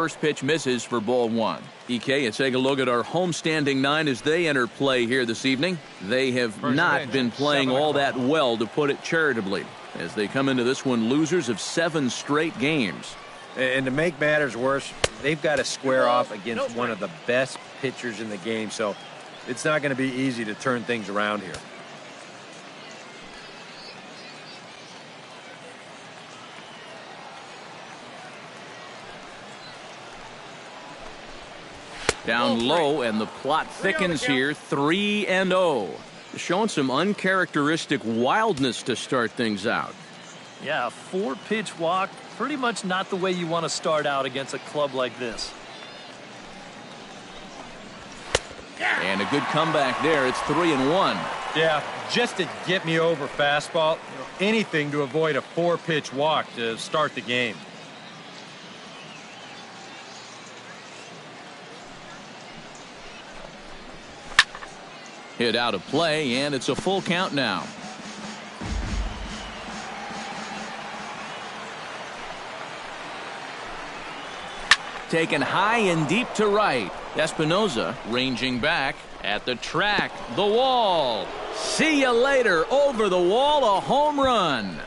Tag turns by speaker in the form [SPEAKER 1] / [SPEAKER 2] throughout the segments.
[SPEAKER 1] First pitch misses for ball one. EK, let's take a look at our homestanding nine as they enter play here this evening. They have not been playing all that well, to put it charitably, as they come into this one losers of 7 straight games.
[SPEAKER 2] And to make matters worse, they've got to square off against one of the best pitchers in the game, so it's not going to be easy to turn things around here.
[SPEAKER 1] Down low, and the plot thickens here. 3-0. Showing some uncharacteristic wildness to start things out.
[SPEAKER 3] Yeah, a 4-pitch walk. Pretty much not the way you want to start out against a club like this.
[SPEAKER 1] And a good comeback there. It's 3-1.
[SPEAKER 2] Yeah, just to get me over fastball. Anything to avoid a 4-pitch walk to start the game.
[SPEAKER 1] Hit out of play, and it's a full count now. Taken high and deep to right. Espinoza ranging back at the track. The wall. See you later. Over the wall, a home run.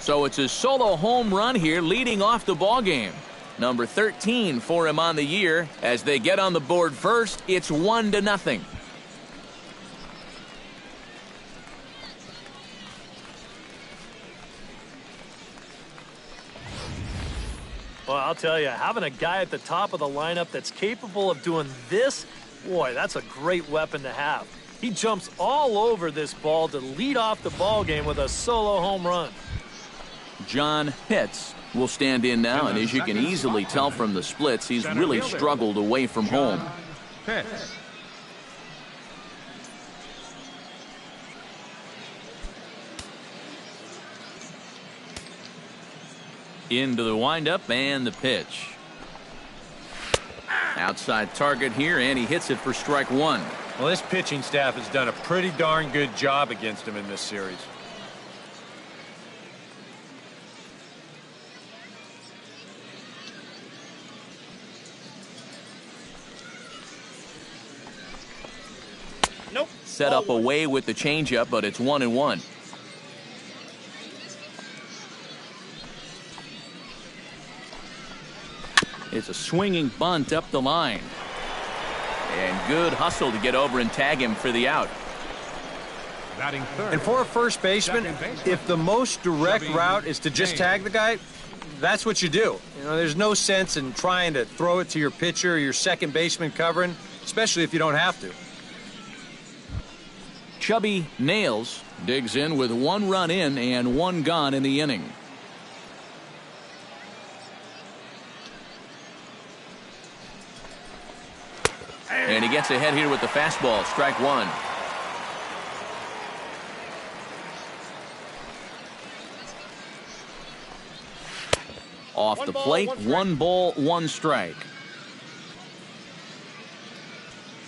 [SPEAKER 1] So it's a solo home run here, leading off the ball game. Number 13 for him on the year. As they get on the board first, it's 1-0.
[SPEAKER 3] Well, I'll tell you, having a guy at the top of the lineup that's capable of doing this, boy, that's a great weapon to have. He jumps all over this ball to lead off the ball game with a solo home run.
[SPEAKER 1] John Pitts will stand in now, and as you can easily tell from the splits, he's really struggled away from home. Into the windup and the pitch. Outside target here, and he hits it for strike one.
[SPEAKER 2] Well, this pitching staff has done a pretty darn good job against him in this series.
[SPEAKER 3] Nope.
[SPEAKER 1] Set up away with the changeup, but it's 1-1. It's a swinging bunt up the line. And good hustle to get over and tag him for the out.
[SPEAKER 2] And for a first baseman, if the most direct route is to just tag the guy, that's what you do. You know, there's no sense in trying to throw it to your pitcher or your second baseman covering, especially if you don't have to.
[SPEAKER 1] Chubby Nails digs in with 1 run in and 1 gone in the inning. And he gets ahead here with the fastball. Strike one. Off the plate, 1 ball, 1 strike.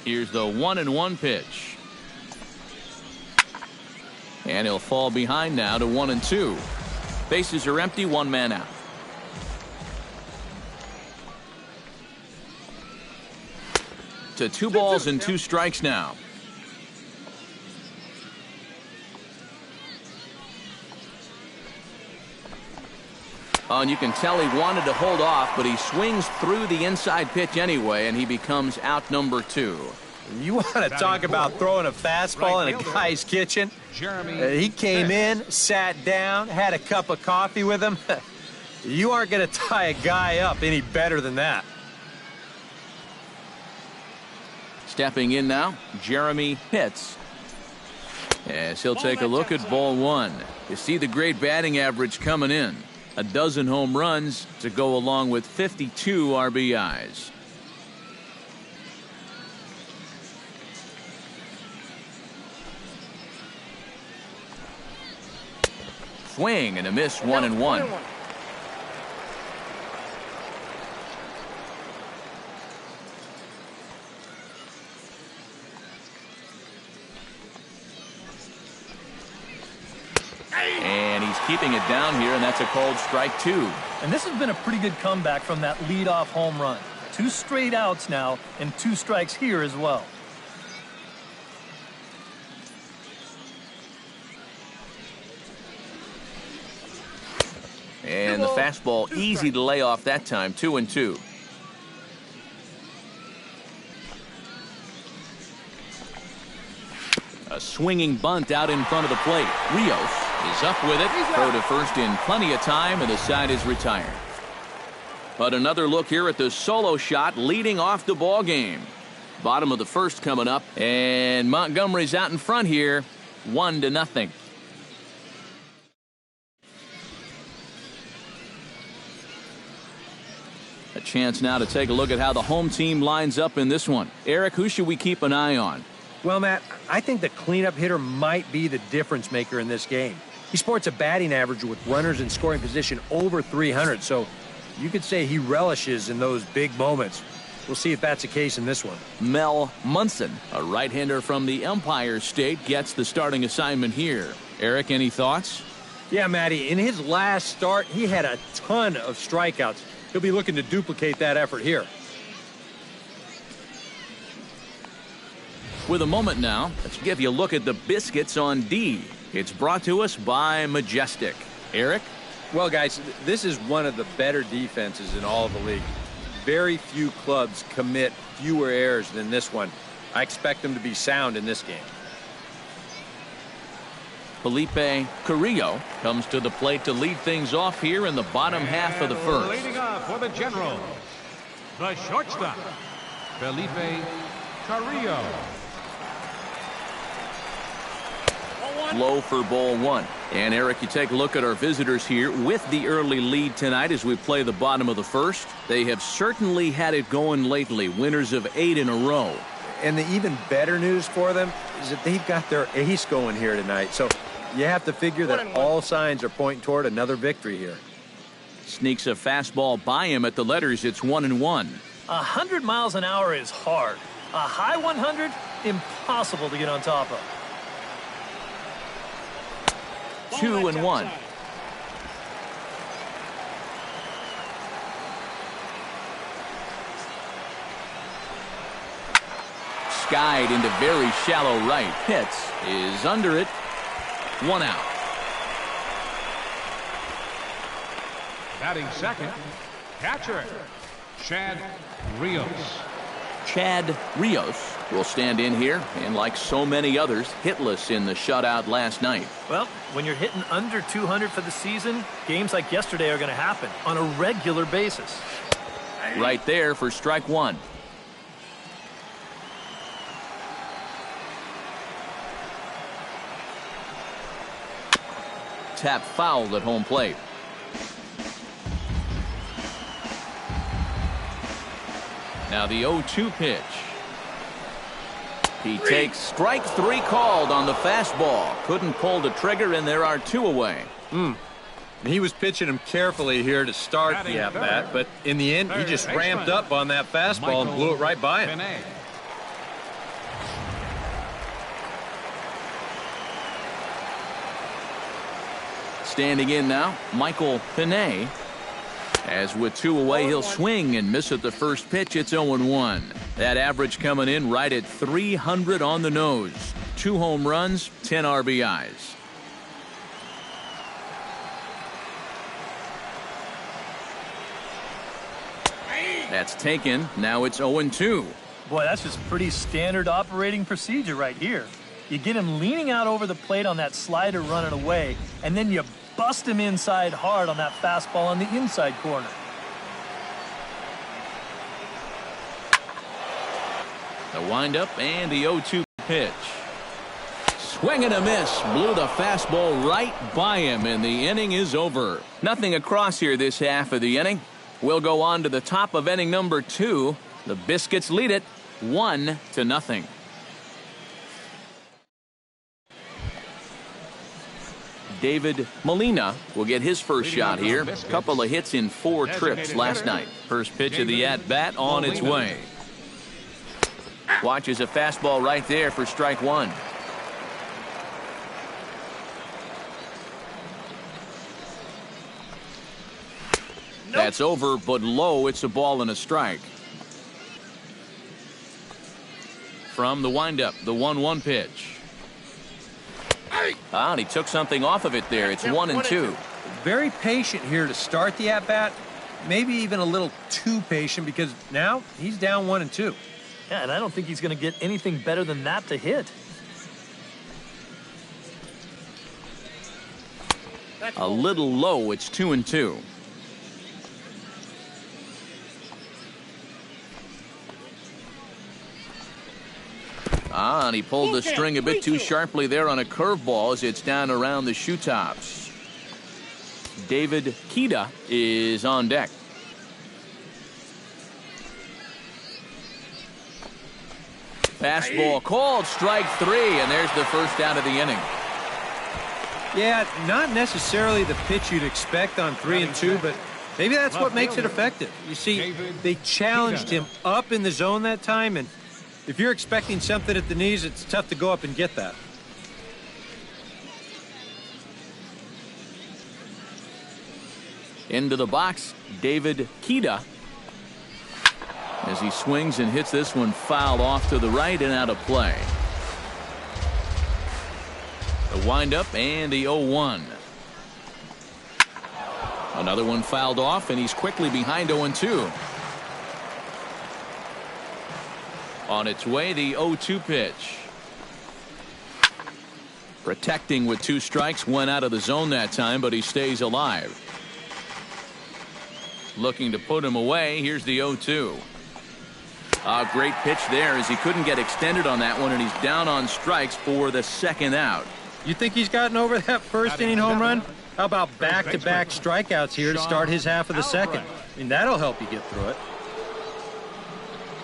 [SPEAKER 1] Here's the 1-1 pitch. And he'll fall behind now to 1-2. Bases are empty, 1 man out. To 2 balls and 2 strikes now. Oh, and you can tell he wanted to hold off, but he swings through the inside pitch anyway, and he becomes out number 2.
[SPEAKER 2] You want to talk about throwing a fastball in a guy's kitchen? He came in, sat down, had a cup of coffee with him. You aren't going to tie a guy up any better than that.
[SPEAKER 1] Stepping in now, Jeremy Pitts. As he'll take a look at ball 1. You see the great batting average coming in. A dozen home runs to go along with 52 RBIs. Swing and a miss, 1-1. And he's keeping it down here, and that's a called strike 2.
[SPEAKER 3] And this has been a pretty good comeback from that leadoff home run. 2 straight outs now, and 2 strikes here as well.
[SPEAKER 1] And the fastball easy to lay off that time, 2-2. A swinging bunt out in front of the plate. Rios is up with it. Throw to first in plenty of time, and the side is retired. But another look here at the solo shot leading off the ball game. Bottom of the first coming up, and Montgomery's out in front here, 1-0. A chance now to take a look at how the home team lines up in this one. Eric, who should we keep an eye on?
[SPEAKER 2] Well, Matt, I think the cleanup hitter might be the difference maker in this game. He sports a batting average with runners in scoring position over 300, so you could say he relishes in those big moments. We'll see if that's the case in this one.
[SPEAKER 1] Mel Munson, a right-hander from the Empire State, gets the starting assignment here. Eric, any thoughts?
[SPEAKER 2] Yeah, Matty, in his last start, he had a ton of strikeouts. He'll be looking to duplicate that effort here.
[SPEAKER 1] With a moment now, let's give you a look at the Biscuits on D. It's brought to us by Majestic. Eric?
[SPEAKER 2] Well, guys, this is one of the better defenses in all of the league. Very few clubs commit fewer errors than this one. I expect them to be sound in this game.
[SPEAKER 1] Felipe Carrillo comes to the plate to lead things off here in the bottom half of the first.
[SPEAKER 4] Leading off for the General, the shortstop, Felipe Carrillo.
[SPEAKER 1] Low for ball 1. And Eric, you take a look at our visitors here with the early lead tonight as we play the bottom of the first. They have certainly had it going lately, winners of 8 in a row.
[SPEAKER 2] And the even better news for them is that they've got their ace going here tonight. So you have to figure that all signs are pointing toward another victory here.
[SPEAKER 1] Sneaks a fastball by him at the letters. It's 1-1.
[SPEAKER 3] 100 miles an hour is hard. A high 100, impossible to get on top of.
[SPEAKER 1] 2-1. Skied into very shallow right. Pitts is under it. 1 out.
[SPEAKER 4] Batting second, catcher, Chad Rios.
[SPEAKER 1] Chad Rios will stand in here, and like so many others, hitless in the shutout last night.
[SPEAKER 3] Well, when you're hitting under 200 for the season, games like yesterday are going to happen on a regular basis.
[SPEAKER 1] Right there for strike 1. Tap fouled at home plate. Now the 0-2 pitch. He takes strike 3 called on the fastball. Couldn't pull the trigger, and there are 2 away.
[SPEAKER 2] He was pitching him carefully here to start the at-bat, but in the end, he just ramped up on that fastball and blew it right by him.
[SPEAKER 1] Standing in now, Michael Pinay. As with 2 away, he'll swing and miss at the first pitch. It's 0-1. That average coming in right at 300 on the nose. 2 home runs, 10 RBIs. That's taken. Now it's 0-2.
[SPEAKER 3] Boy, that's just pretty standard operating procedure right here. You get him leaning out over the plate on that slider running away, and then you bust him inside hard on that fastball on the inside corner.
[SPEAKER 1] The windup and the 0-2 pitch. Swing and a miss. Blew the fastball right by him, and the inning is over. Nothing across here this half of the inning. We'll go on to the top of inning number 2. The Biscuits lead it 1-0. David Molina will get his first shot here. Couple of hits in 4 trips last night. First pitch of the at-bat on its way. Watches a fastball right there for strike 1. That's over, but low. It's a ball and a strike. From the windup, the 1-1 pitch. And he took something off of it there. It's 1-2.
[SPEAKER 2] Very patient here to start the at-bat. Maybe even a little too patient because now he's down 1-2.
[SPEAKER 3] Yeah, and I don't think he's going to get anything better than that to hit.
[SPEAKER 1] A little low. It's 2-2. And he pulled the string a bit too sharply there on a curveball as it's down around the shoe tops. David Kida is on deck. Fastball called, strike 3, and there's the first out of the inning.
[SPEAKER 2] Yeah, not necessarily the pitch you'd expect on 3-2, but maybe that's what makes it effective. You see, they challenged him up in the zone that time, and if you're expecting something at the knees, it's tough to go up and get that.
[SPEAKER 1] Into the box, David Kida. As he swings and hits this one foul off to the right and out of play. The windup and the 0-1. Another one fouled off, and he's quickly behind 0-2. On its way, the 0-2 pitch. Protecting with 2 strikes, went out of the zone that time, but he stays alive. Looking to put him away. Here's the 0-2. A great pitch there as he couldn't get extended on that one, and he's down on strikes for the second out.
[SPEAKER 2] You think he's gotten over that first inning home run? How about back-to-back strikeouts here to start his half of the second? I mean, that'll help you get through it.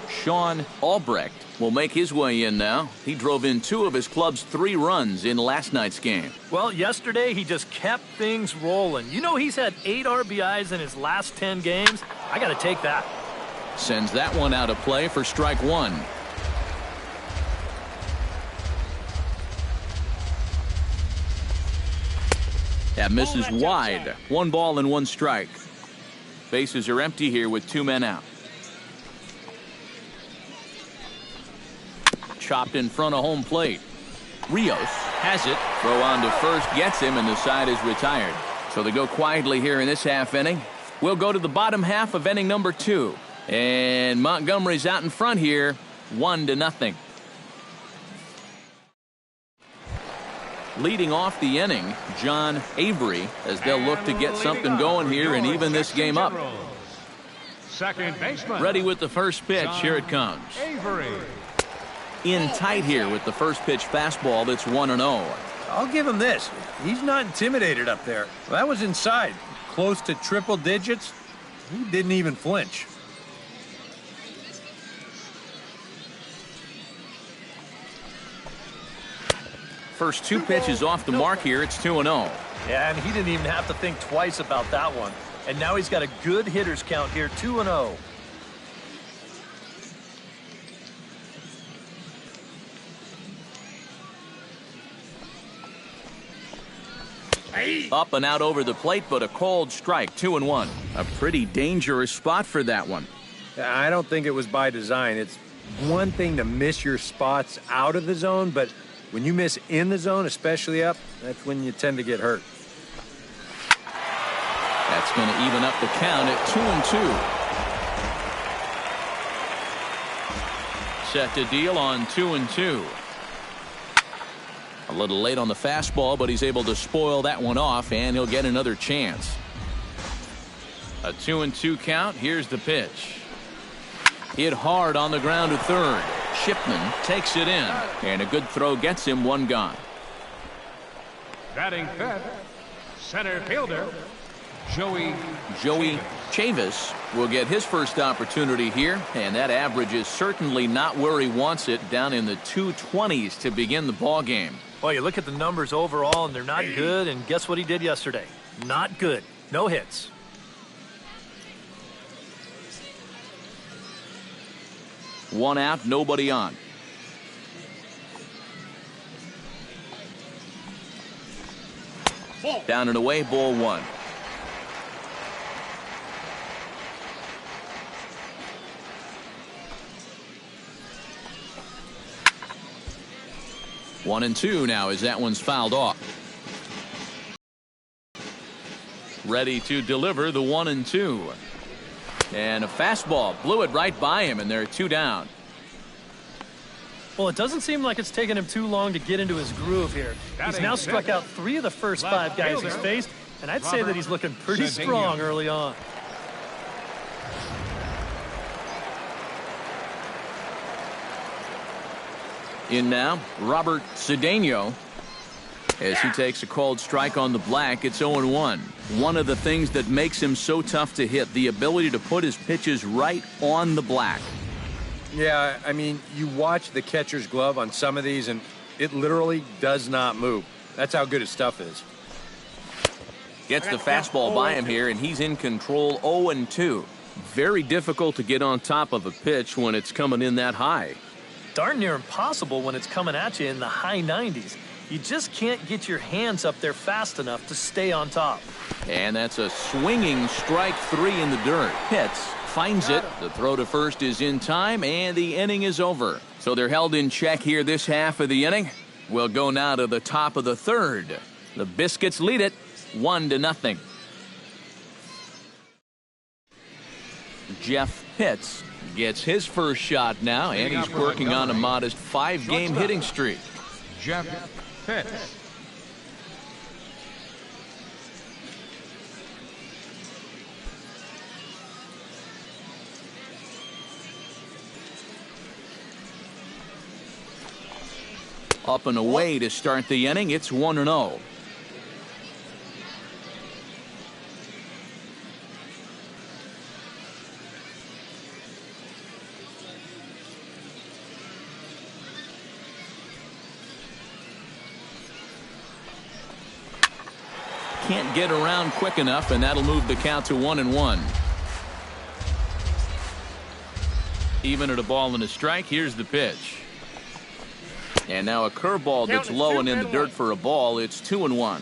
[SPEAKER 1] Sean Albrecht will make his way in now. He drove in 2 of his club's 3 runs in last night's game.
[SPEAKER 3] Well, yesterday he just kept things rolling. You know, he's had 8 RBIs in his last 10 games. I got to take that.
[SPEAKER 1] Sends that one out of play for strike 1. That misses wide. 1 ball and 1 strike. Bases are empty here with 2 men out. Chopped in front of home plate. Rios has it. Throw on to first, gets him, and the side is retired. So they go quietly here in this half inning. We'll go to the bottom half of inning number 2. And Montgomery's out in front here, 1-0. Leading off the inning, John Avery, as they'll look to get something going here and even this game up.
[SPEAKER 4] Second baseman.
[SPEAKER 1] Ready with the first pitch. Here it comes.
[SPEAKER 4] Avery.
[SPEAKER 1] In tight here with the first pitch fastball. That's 1-0.
[SPEAKER 2] I'll give him this. He's not intimidated up there. That was inside. Close to triple digits. He didn't even flinch.
[SPEAKER 1] First 2 pitches off the mark here. It's 2-0.
[SPEAKER 3] Yeah, and he didn't even have to think twice about that one. And now he's got a good hitter's count here, 2-0.
[SPEAKER 1] Up and out over the plate, but a called strike. 2-1. A pretty dangerous spot for that one.
[SPEAKER 2] I don't think it was by design. It's one thing to miss your spots out of the zone, but when you miss in the zone, especially up, that's when you tend to get hurt.
[SPEAKER 1] That's going to even up the count at 2-2. Set to deal on 2-2. A little late on the fastball, but he's able to spoil that one off, and he'll get another chance. A 2-2 count. Here's the pitch. Hit hard on the ground to third. Shipman takes it in, and a good throw gets him 1 gone.
[SPEAKER 4] Batting fifth, center fielder, Joey
[SPEAKER 1] Chavis will get his first opportunity here, and that average is certainly not where he wants it, down in the 220s to begin the ball game.
[SPEAKER 3] Well, you look at the numbers overall, and they're not good, and guess what he did yesterday? Not good. No hits.
[SPEAKER 1] One out, nobody on. Down and away, ball 1. 1-2 now as that one's fouled off. Ready to deliver the 1-2. And a fastball blew it right by him, and they're 2 down.
[SPEAKER 3] Well, it doesn't seem like it's taken him too long to get into his groove here. He's now struck out 3 of the first 5 guys he's faced, and I'd say that he's looking pretty strong early on.
[SPEAKER 1] In now, Robert Cedeno. As he takes a called strike on the black, it's 0-1. One of the things that makes him so tough to hit, the ability to put his pitches right on the black.
[SPEAKER 2] Yeah, I mean, you watch the catcher's glove on some of these, and it literally does not move. That's how good his stuff is.
[SPEAKER 1] Gets the fastball by him here, and he's in control. 0-2. Very difficult to get on top of a pitch when it's coming in that high.
[SPEAKER 3] Darn near impossible when it's coming at you in the high 90s. You just can't get your hands up there fast enough to stay on top.
[SPEAKER 1] And that's a swinging strike 3 in the dirt. Hits, finds it. The throw to first is in time, and the inning is over. So they're held in check here this half of the inning. We'll go now to the top of the third. The Biscuits lead it 1-0. Jeff Pitts gets his first shot now, and he's working on a modest 5-game hitting streak.
[SPEAKER 4] Jeff Pitts.
[SPEAKER 1] Up and away to start the inning. It's 1-0. Can't get around quick enough, and that'll move the count to 1-1. Even at a ball and a strike. Here's the pitch. And now a curveball that's low and in the dirt for a ball. It's 2-1.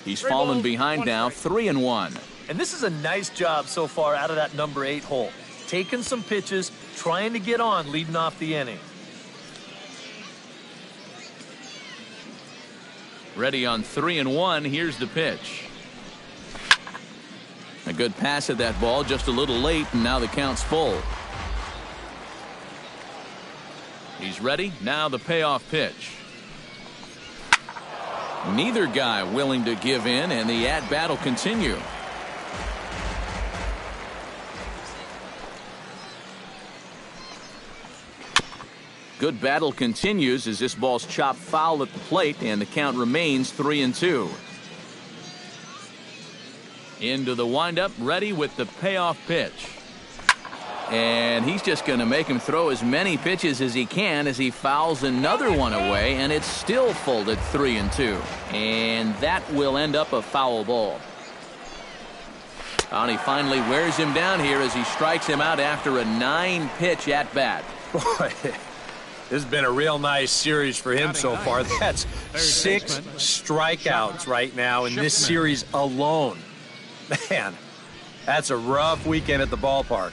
[SPEAKER 1] He's fallen behind now. 3-1.
[SPEAKER 3] And this is a nice job so far out of that number 8 hole. Taking some pitches, trying to get on, leading off the inning.
[SPEAKER 1] Ready on 3-1. Here's the pitch. A good pass at that ball, just a little late, and now the count's full. He's ready. Now the payoff pitch. Neither guy willing to give in, and the at-bat will continue. Good battle continues as this ball's chopped foul at the plate, and the count remains 3-2. Into the windup, ready with the payoff pitch. And he's just going to make him throw as many pitches as he can as he fouls another one away, and it's still full at 3-2. And that will end up a foul ball. And he finally wears him down here as he strikes him out after a 9-pitch at-bat.
[SPEAKER 2] Boy, this has been a real nice series for him so far. That's 6 strikeouts right now in this series alone. Man, that's a rough weekend at the ballpark.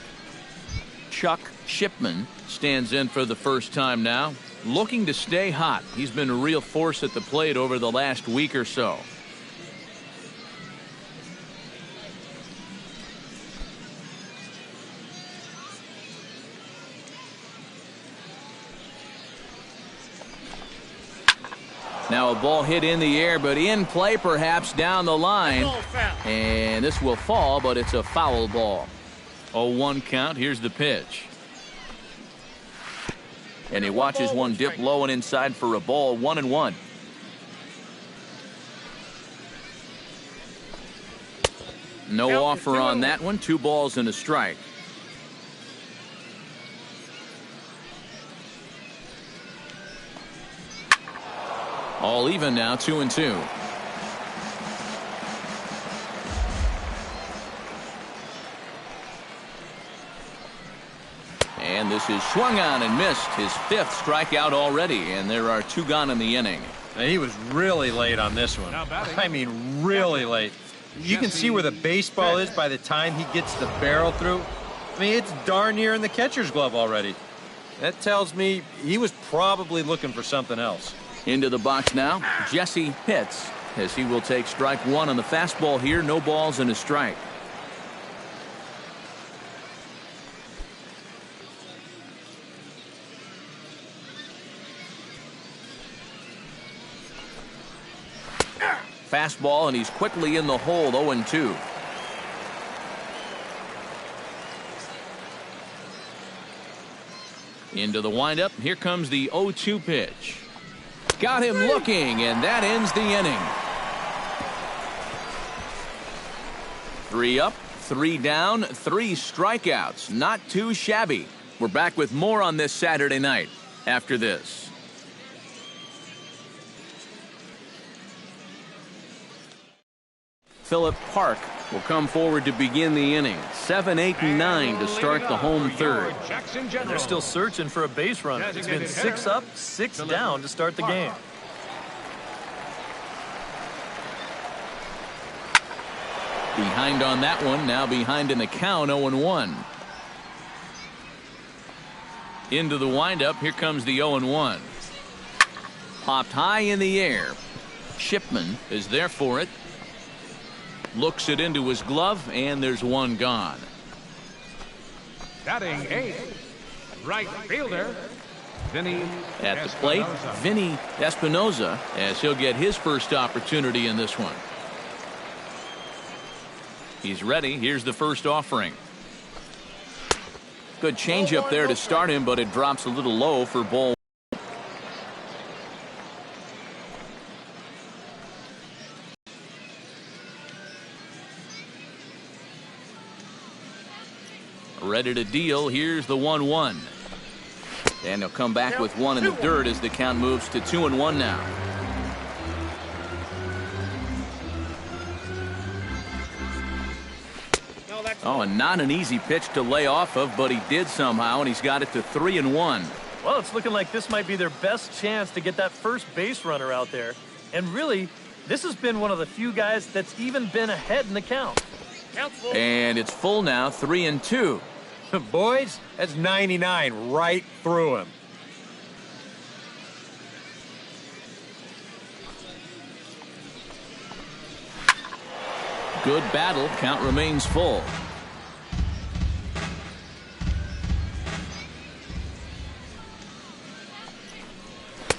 [SPEAKER 1] Chuck Shipman stands in for the first time now, looking to stay hot. He's been a real force at the plate over the last week or so. Now a ball hit in the air, but in play perhaps down the line. And this will fall, but it's a foul ball. 0-1 count. Here's the pitch. And he watches one dip low and inside for a ball. 1-1. No offer on that one. 2 balls and a strike. All even now, 2-2. And this is swung on and missed. His 5th strikeout already, and there are 2 gone in the inning.
[SPEAKER 2] And he was really late on this one. I mean, really late. You can see where the baseball is by the time he gets the barrel through. I mean, it's darn near in the catcher's glove already. That tells me he was probably looking for something else.
[SPEAKER 1] Into the box now, Jesse hits as he will take strike one on the fastball here. No balls and a strike. Fastball, and he's quickly in the hole. 0-2. Into the windup. Here comes the 0-2 pitch. Got him looking, and that ends the inning. 3 up, 3 down, 3 strikeouts. Not too shabby. We're back with more on this Saturday night after this. Philip Park will come forward to begin the inning. 7, 8, and 9 to start the home third.
[SPEAKER 3] And they're still searching for a base runner. It's been 6 up, 6 down to start the game.
[SPEAKER 1] Behind on that one, now behind in the count. 0-1. Into the windup. Here comes the 0-1. Popped high in the air. Shipman is there for it. Looks it into his glove, and there's one gone.
[SPEAKER 4] Batting 8, right fielder, Vinny
[SPEAKER 1] At the plate, Vinny Espinoza, as he'll get his first opportunity in this one. He's ready. Here's the first offering. Good changeup there to start him, but it drops a little low for ball. Ready to deal. Here's the 1-1. And he'll come back with one in the dirt as the count moves to 2-1 now. Oh, and not an easy pitch to lay off of, but he did somehow, and he's got it to 3-1.
[SPEAKER 3] Well, it's looking like this might be their best chance to get that first base runner out there. And really, this has been one of the few guys that's even been ahead in the count.
[SPEAKER 1] And it's full now, 3-2.
[SPEAKER 2] Boys, that's 99 right through him.
[SPEAKER 1] Good battle. Count remains full.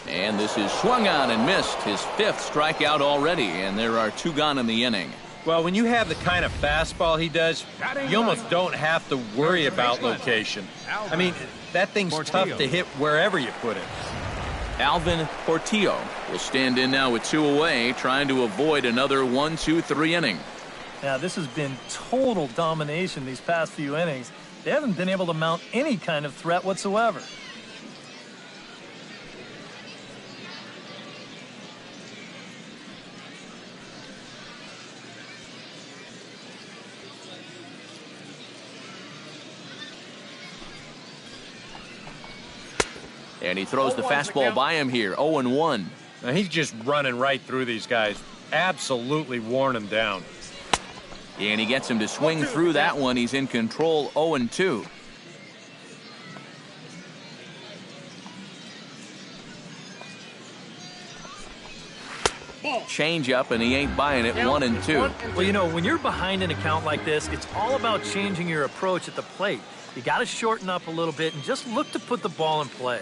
[SPEAKER 1] And this is swung on and missed. His 5th strikeout already, and there are 2 gone in the inning.
[SPEAKER 2] Well, when you have the kind of fastball he does, you almost don't have to worry about location. I mean, that thing's tough to hit wherever you put it.
[SPEAKER 1] Alvin Portillo will stand in now with 2 away, trying to avoid another 1-2-3 inning.
[SPEAKER 3] Now, this has been total domination these past few innings. They haven't been able to mount any kind of threat whatsoever.
[SPEAKER 1] And he throws the fastball by him here. 0-1.
[SPEAKER 2] Now, he's just running right through these guys. Absolutely worn them down.
[SPEAKER 1] And he gets him to swing through that one. He's in control. 0-2. Change up, and he ain't buying it. 1-2.
[SPEAKER 3] Well, you know, when you're behind in a count like this, it's all about changing your approach at the plate. You got to shorten up a little bit and just look to put the ball in play.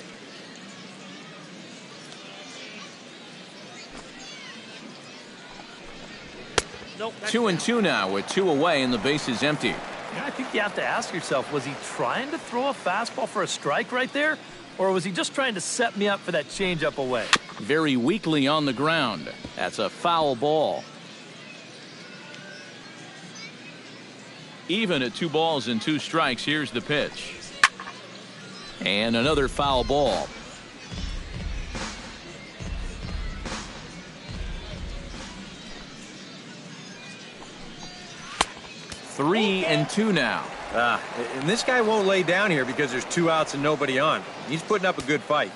[SPEAKER 1] Nope. 2-2 now with 2 away, and the base is empty.
[SPEAKER 3] Yeah, I think you have to ask yourself, was he trying to throw a fastball for a strike right there? Or was he just trying to set me up for that changeup away?
[SPEAKER 1] Very weakly on the ground. That's a foul ball. Even at 2 balls and 2 strikes, here's the pitch. And another foul ball. Three and 2 now.
[SPEAKER 2] And this guy won't lay down here because there's 2 outs and nobody on. He's putting up a good fight.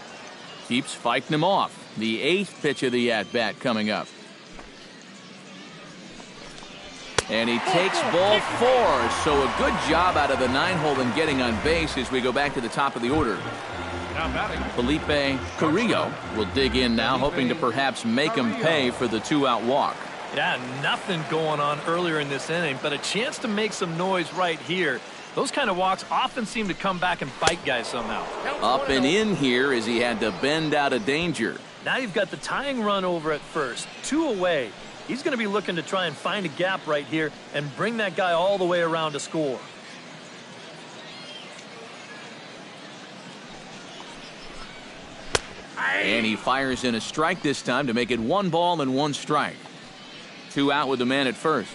[SPEAKER 1] Keeps fighting him off. The 8th pitch of the at-bat coming up. And he takes ball 4. So a good job out of the 9-hole in getting on base as we go back to the top of the order. Felipe Carrillo will dig in now, hoping to perhaps make him pay for the 2-out walk.
[SPEAKER 3] Yeah, nothing going on earlier in this inning, but a chance to make some noise right here. Those kind of walks often seem to come back and bite guys somehow.
[SPEAKER 1] Up and in here as he had to bend out of danger.
[SPEAKER 3] Now you've got the tying run over at first, 2 away. He's going to be looking to try and find a gap right here and bring that guy all the way around to score.
[SPEAKER 1] And he fires in a strike this time to make it 1 ball and 1 strike. 2 out with the man at first.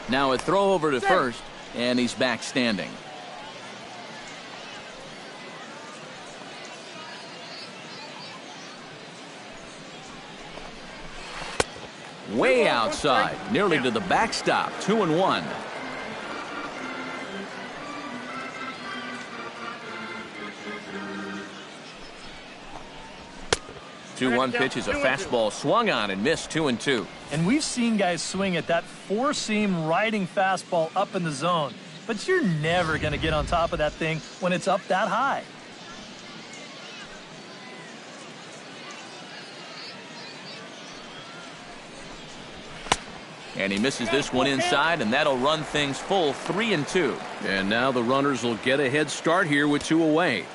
[SPEAKER 1] Now a throw over to first, and he's back standing. Way outside, nearly to the backstop. 2-1. 2-1 pitch is a fastball swung on and missed. 2-2.
[SPEAKER 3] And we've seen guys swing at that 4-seam riding fastball up in the zone, but you're never going to get on top of that thing when it's up that high.
[SPEAKER 1] And he misses this one inside, and that'll run things full. 3-2. And now the runners will get a head start here with 2 away.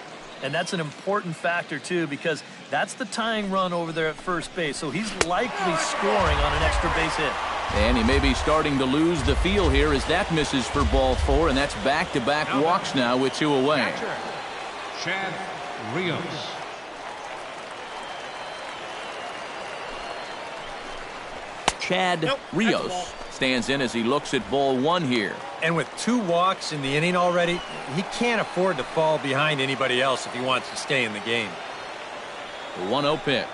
[SPEAKER 3] And that's an important factor, too, because that's the tying run over there at first base. So he's likely scoring on an extra base hit.
[SPEAKER 1] And he may be starting to lose the feel here as that misses for ball 4, and that's back-to-back walks now with 2 away.
[SPEAKER 4] Chad Rios.
[SPEAKER 1] Chad Rios stands in as he looks at ball 1 here.
[SPEAKER 2] And with 2 walks in the inning already, he can't afford to fall behind anybody else if he wants to stay in the game.
[SPEAKER 1] The 1-0 pitch.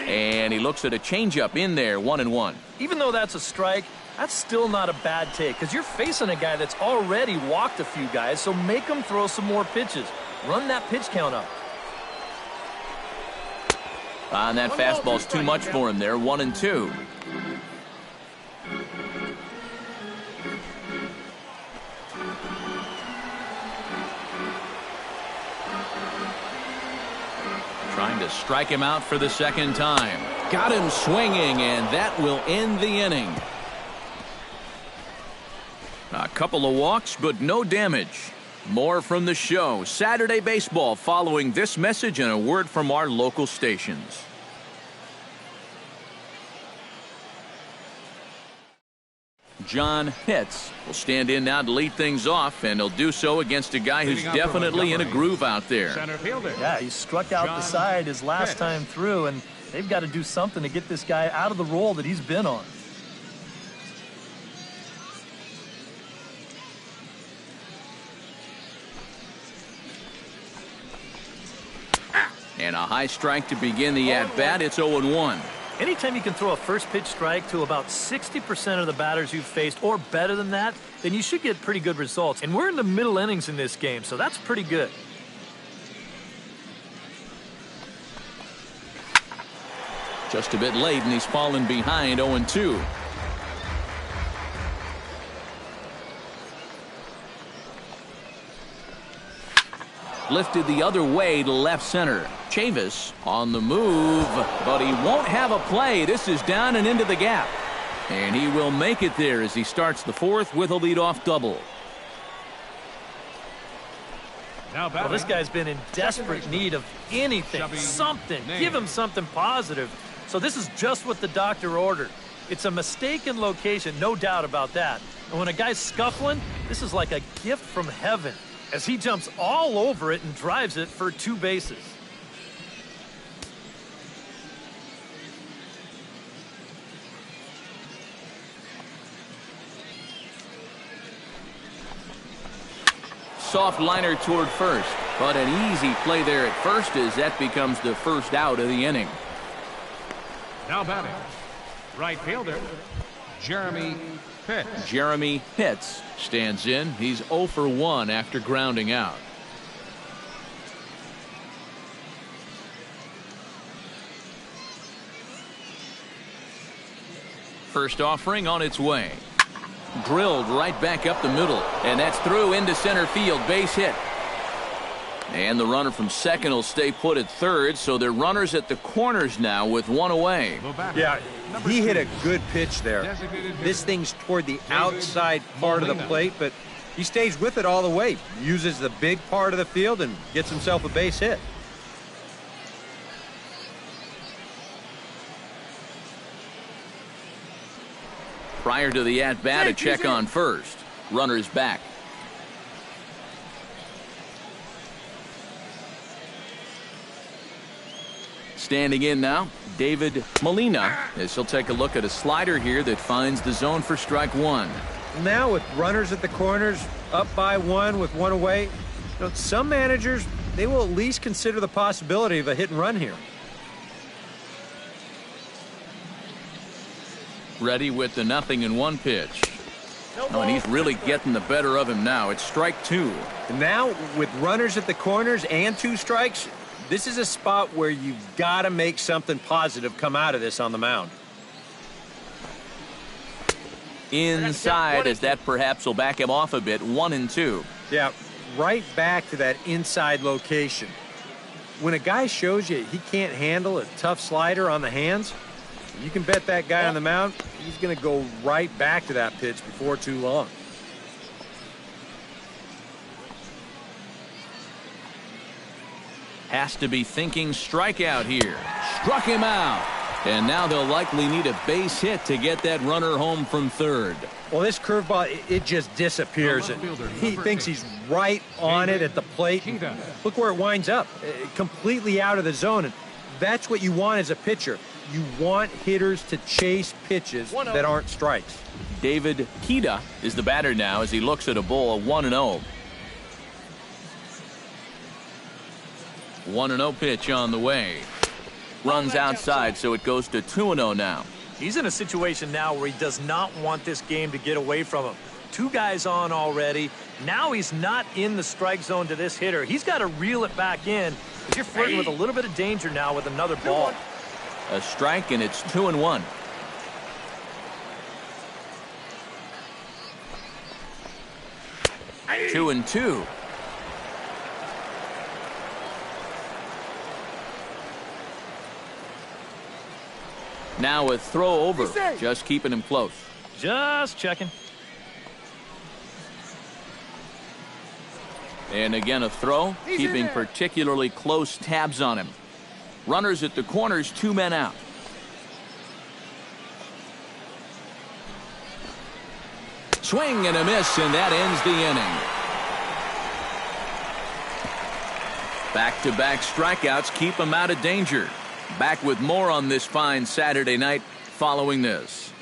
[SPEAKER 1] And he looks at a changeup in there. 1-1.
[SPEAKER 3] Even though that's a strike, that's still not a bad take because you're facing a guy that's already walked a few guys, so make him throw some more pitches. Run that pitch count up.
[SPEAKER 1] And that fastball's too much for him there. 1-2. Trying to strike him out for the second time. Got him swinging, and that will end the inning. A couple of walks, but no damage. More from the show. Saturday Baseball following this message and a word from our local stations. John Pitts will stand in now to lead things off, and he'll do so against a guy who's definitely in a groove out there.
[SPEAKER 4] Center fielder.
[SPEAKER 3] Yeah, he struck out the side his last time through, and they've got to do something to get this guy out of the role that he's been on.
[SPEAKER 1] And a high strike to begin the at-bat. It's 0-1.
[SPEAKER 3] Anytime you can throw a first pitch strike to about 60% of the batters you've faced or better than that, then you should get pretty good results. And we're in the middle innings in this game, so that's pretty good.
[SPEAKER 1] Just a bit late, and he's fallen behind. 0-2. Lifted the other way to left center. Chavis on the move, but he won't have a play. This is down and into the gap. And he will make it there as he starts the 4th with a leadoff double.
[SPEAKER 3] Well, this guy's been in desperate need of anything, something. Give him something positive. So this is just what the doctor ordered. It's a mistaken location, no doubt about that. And when a guy's scuffling, this is like a gift from heaven, as he jumps all over it and drives it for 2 bases.
[SPEAKER 1] Soft liner toward first, but an easy play there at first as that becomes the first out of the inning.
[SPEAKER 4] Now batting, right fielder, Jeremy Pitts.
[SPEAKER 1] Jeremy Pitts stands in. He's 0 for 1 after grounding out. First offering on its way. Drilled right back up the middle, and that's through into center field. Base hit. And the runner from second will stay put at third, so they're runners at the corners now with one away.
[SPEAKER 2] Yeah, he hit a good pitch there. This thing's toward the outside part of the plate, but he stays with it all the way. Uses the big part of the field and gets himself a base hit.
[SPEAKER 1] Prior to the at-bat, a check on first. Runner's back. Standing in now, David Molina, as he'll take a look at a slider here that finds the zone for strike one.
[SPEAKER 2] Now with runners at the corners, up by one with one away, some managers, they will at least consider the possibility of a hit and run here.
[SPEAKER 1] Ready with the 0-1 pitch. Oh, and he's really getting the better of him now. It's strike two.
[SPEAKER 2] And now with runners at the corners and two strikes, this is a spot where you've got to make something positive come out of this on the mound.
[SPEAKER 1] Inside, as that perhaps will back him off a bit. 1-2.
[SPEAKER 2] Yeah, right back to that inside location. When a guy shows you he can't handle a tough slider on the hands, you can bet that guy on the mound, he's going to go right back to that pitch before too long.
[SPEAKER 1] Has to be thinking strikeout here. Struck him out. And now they'll likely need a base hit to get that runner home from third.
[SPEAKER 2] Well, this curveball, it just disappears. He thinks he's right on it at the plate. Look where it winds up. Completely out of the zone. And that's what you want as a pitcher. You want hitters to chase pitches that aren't strikes.
[SPEAKER 1] David Kida is the batter now as he looks at a ball. 1-0. 1-0 pitch on the way. Runs outside, so it goes to 2-0 now.
[SPEAKER 3] He's in a situation now where he does not want this game to get away from him. Two guys on already. Now he's not in the strike zone to this hitter. He's got to reel it back in because you're flirting with a little bit of danger now with another ball.
[SPEAKER 1] A strike, and it's 2-1. Two and two. Now a throw over, just keeping him close.
[SPEAKER 3] Just checking.
[SPEAKER 1] And again a throw, keeping particularly close tabs on him. Runners at the corners, 2 men out. Swing and a miss, and that ends the inning. Back-to-back strikeouts keep him out of danger. Back with more on this fine Saturday night following this.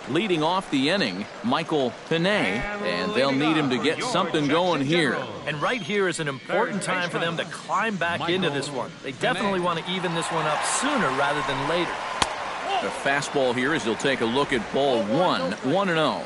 [SPEAKER 1] Leading off the inning, Michael Pinay, and they'll need him to get something going here.
[SPEAKER 3] And right here is an important time for them to climb back into this one. They definitely want to even this one up sooner rather than later.
[SPEAKER 1] The fastball here as he'll take a look at ball one, 1-0.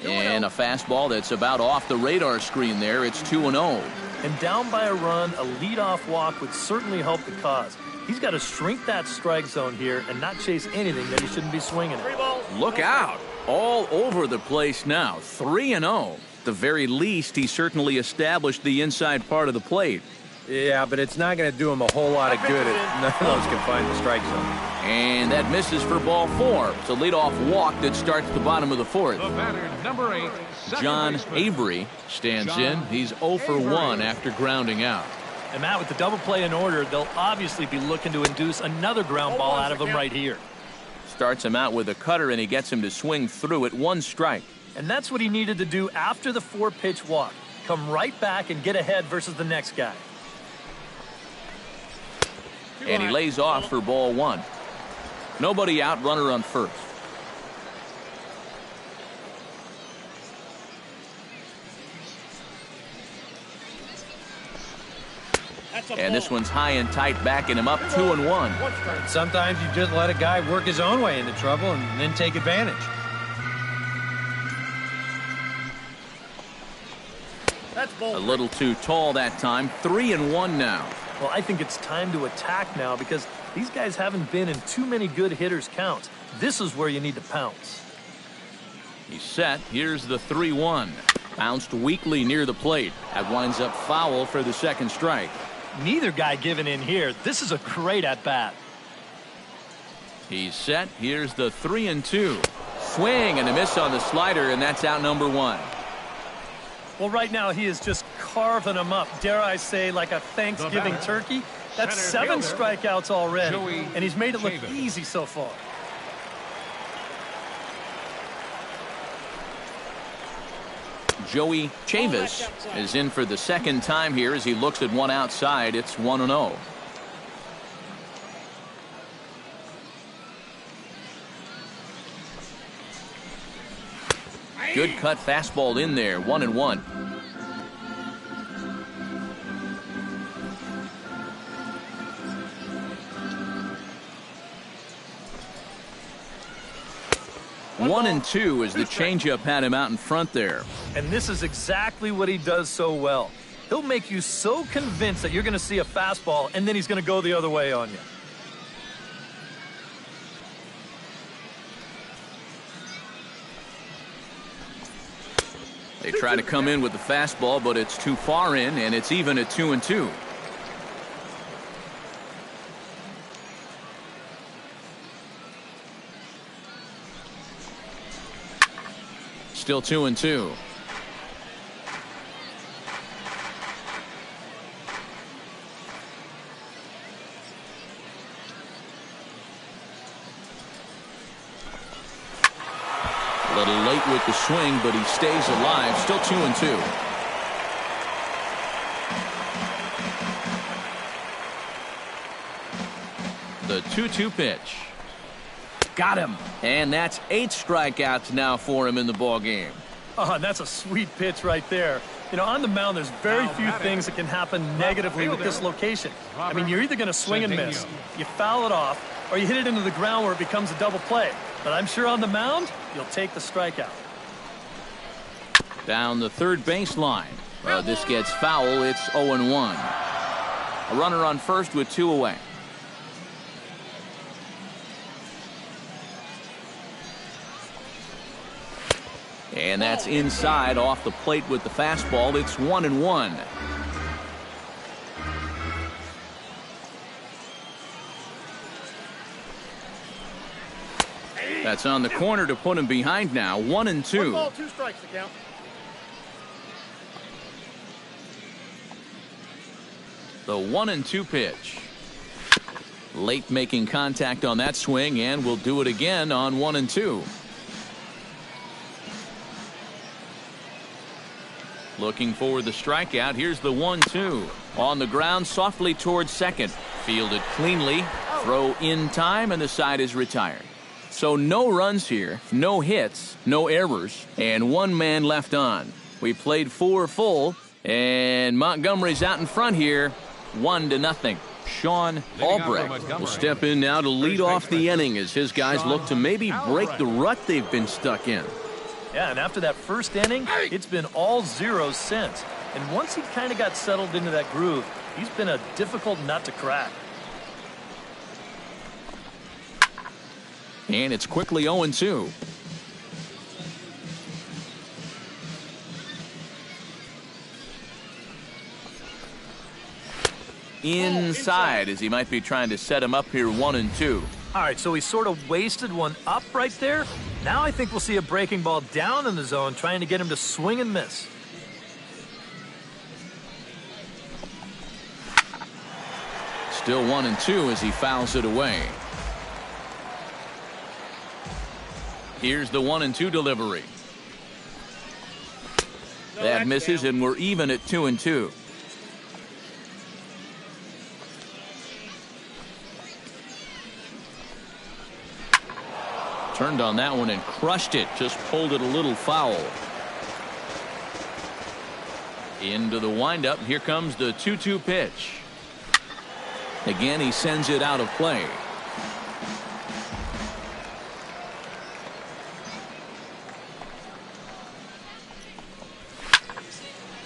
[SPEAKER 1] And a fastball that's about off the radar screen there. It's 2-0.
[SPEAKER 3] And down by a run, a leadoff walk would certainly help the cause. He's got to shrink that strike zone here and not chase anything that he shouldn't be swinging at.
[SPEAKER 1] Look out. All over the place now. 3-0. At the very least, he certainly established the inside part of the plate.
[SPEAKER 2] Yeah, but it's not going to do him a whole lot of good if none of those can find the strike zone.
[SPEAKER 1] And that misses for ball 4. It's a leadoff walk that starts the bottom of the fourth.
[SPEAKER 4] The batter, number 8,
[SPEAKER 1] John Avery stands in. He's 0 for 1 after grounding out.
[SPEAKER 3] And Matt, with the double play in order, they'll obviously be looking to induce another ground ball out of him right here.
[SPEAKER 1] Starts him out with a cutter, and he gets him to swing through it. 1 strike.
[SPEAKER 3] And that's what he needed to do after the 4-pitch walk. Come right back and get ahead versus the next guy.
[SPEAKER 1] And he lays off for ball 1. Nobody out, runner on first. And this one's high and tight, backing him up 2-1.
[SPEAKER 2] Sometimes you just let a guy work his own way into trouble and then take advantage.
[SPEAKER 1] A little too tall that time. 3-1 now.
[SPEAKER 3] Well, I think it's time to attack now because these guys haven't been in too many good hitters' counts. This is where you need to pounce.
[SPEAKER 1] He's set. Here's the 3-1. Bounced weakly near the plate. That winds up foul for the second strike.
[SPEAKER 3] Neither guy giving in here. This is a great at-bat.
[SPEAKER 1] He's set. Here's the 3-2. Swing and a miss on the slider, and that's out number 1.
[SPEAKER 3] Well, right now he is just carving them up. Dare I say, like a Thanksgiving turkey? That's 7 strikeouts already, and he's made it look easy so far.
[SPEAKER 1] Joey Chavis is in for the second time here as he looks at one outside. It's 1-0. Good cut fastball in there. 1-1. One and two as the changeup had him out in front there.
[SPEAKER 3] And this is exactly what he does so well. He'll make you so convinced that you're going to see a fastball, and then he's going to go the other way on you.
[SPEAKER 1] They try to come in with the fastball, but it's too far in, and it's even at 2-2. Still 2-2. A little late with the swing, but he stays alive. Still 2-2. The 2-2 pitch. Got him. And that's 8 strikeouts now for him in the ball game.
[SPEAKER 3] Oh, that's a sweet pitch right there. You know, on the mound, there's very few things that can happen negatively with this location. I mean, you're either going to swing and miss, you foul it off, or you hit it into the ground where it becomes a double play. But I'm sure on the mound, you'll take the strikeout.
[SPEAKER 1] Down the third baseline. This gets foul. It's 0-1. A runner on first with 2 away. And that's inside off the plate with the fastball. It's 1-1. That's on the corner to put him behind now. 1-2.
[SPEAKER 5] 1 ball, 2 strikes to count.
[SPEAKER 1] The 1-2 pitch. Late making contact on that swing, and we'll do it again on 1-2. Looking for the strikeout. Here's the 1-2. On the ground, softly towards second. Fielded cleanly. Throw in time, and the side is retired. So no runs here, no hits, no errors, and 1 man left on. We played 4 full, and Montgomery's out in front here, 1-0. Sean Albrecht will step in now to lead off the inning as his guys look to maybe break the rut they've been stuck in.
[SPEAKER 3] Yeah, and after that first inning, it's been all zeros since. And once he kind of got settled into that groove, he's been a difficult nut to crack.
[SPEAKER 1] And it's quickly 0-2. Inside as he might be trying to set him up here 1-2.
[SPEAKER 3] All right, so he sort of wasted one up right there. Now I think we'll see a breaking ball down in the zone trying to get him to swing and miss.
[SPEAKER 1] Still 1-2 as he fouls it away. Here's the 1-2 delivery. That misses, and we're even at 2-2. Turned on that one and crushed it. Just pulled it a little foul. Into the windup. Here comes the 2-2 pitch. Again, he sends it out of play.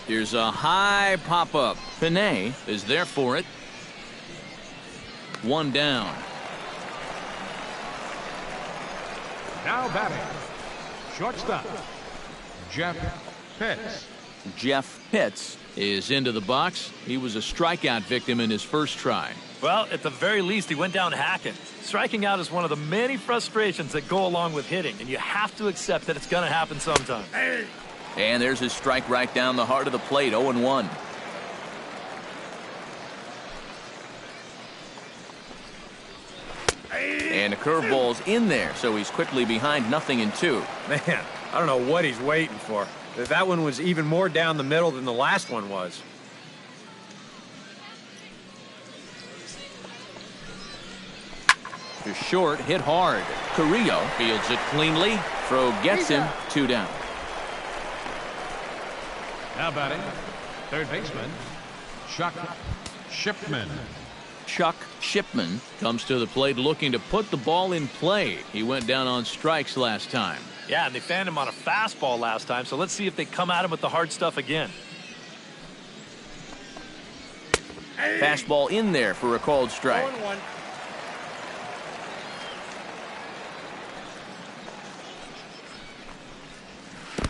[SPEAKER 1] Here's a high pop-up. Pinay is there for it. One down.
[SPEAKER 4] Now batting, shortstop, Jeff Pitts.
[SPEAKER 1] Jeff Pitts is into the box. He was a strikeout victim in his first try.
[SPEAKER 3] Well, at the very least, he went down hacking. Striking out is one of the many frustrations that go along with hitting, and you have to accept that it's going to happen sometime.
[SPEAKER 1] And there's his strike right down the heart of the plate, 0-1. And the curveball's in there, so he's quickly behind 0-2.
[SPEAKER 2] Man, I don't know what he's waiting for. That one was even more down the middle than the last one was.
[SPEAKER 1] To short, hit hard. Carrillo fields it cleanly. Throw gets him, 2 down.
[SPEAKER 4] Now batting, third baseman, Chuck Shipman.
[SPEAKER 1] Chuck Shipman comes to the plate looking to put the ball in play. He went down on strikes last time.
[SPEAKER 3] Yeah, and they fanned him on a fastball last time, so let's see if they come at him with the hard stuff again.
[SPEAKER 1] Fastball in there for a called strike.
[SPEAKER 2] 0-1.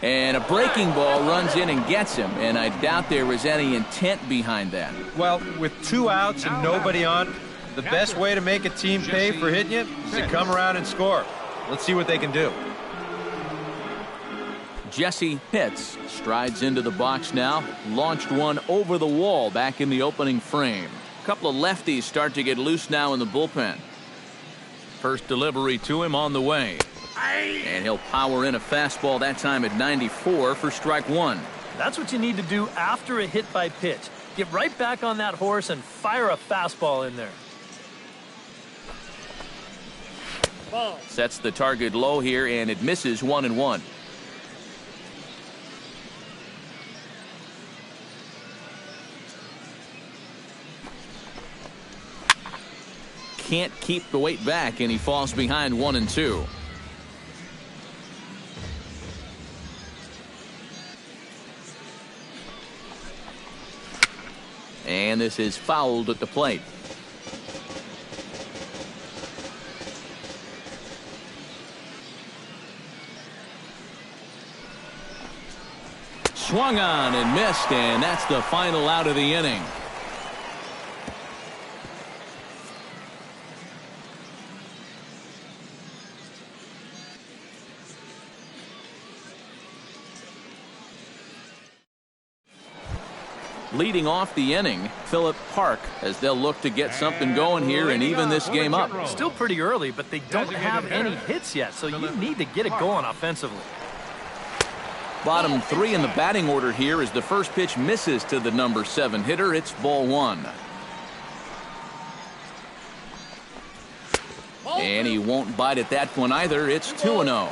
[SPEAKER 1] And a breaking ball runs in and gets him, and I doubt there was any intent behind that.
[SPEAKER 2] Well, with 2 outs and nobody on, the best way to make a team pay for hitting you is to come around and score. Let's see what they can do.
[SPEAKER 1] Jesse Pitts strides into the box now. Launched one over the wall back in the opening frame. A couple of lefties start to get loose now in the bullpen. First delivery to him on the way. And he'll power in a fastball that time at 94 for strike 1.
[SPEAKER 3] That's what you need to do after a hit by pitch. Get right back on that horse and fire a fastball in there.
[SPEAKER 2] Ball.
[SPEAKER 1] Sets the target low here, and it misses 1-1. Can't keep the weight back, and he falls behind 1-2. And this is fouled at the plate. Swung on and missed, and that's the final out of the inning. Leading off the inning, Phillip Park, as they'll look to get something going here and even this game up.
[SPEAKER 3] Still pretty early, but they don't have any hits yet, so you need to get it going offensively.
[SPEAKER 1] Bottom 3 in the batting order here as the first pitch misses to the number 7 hitter. It's ball 1. And he won't bite at that one either. It's 2-0.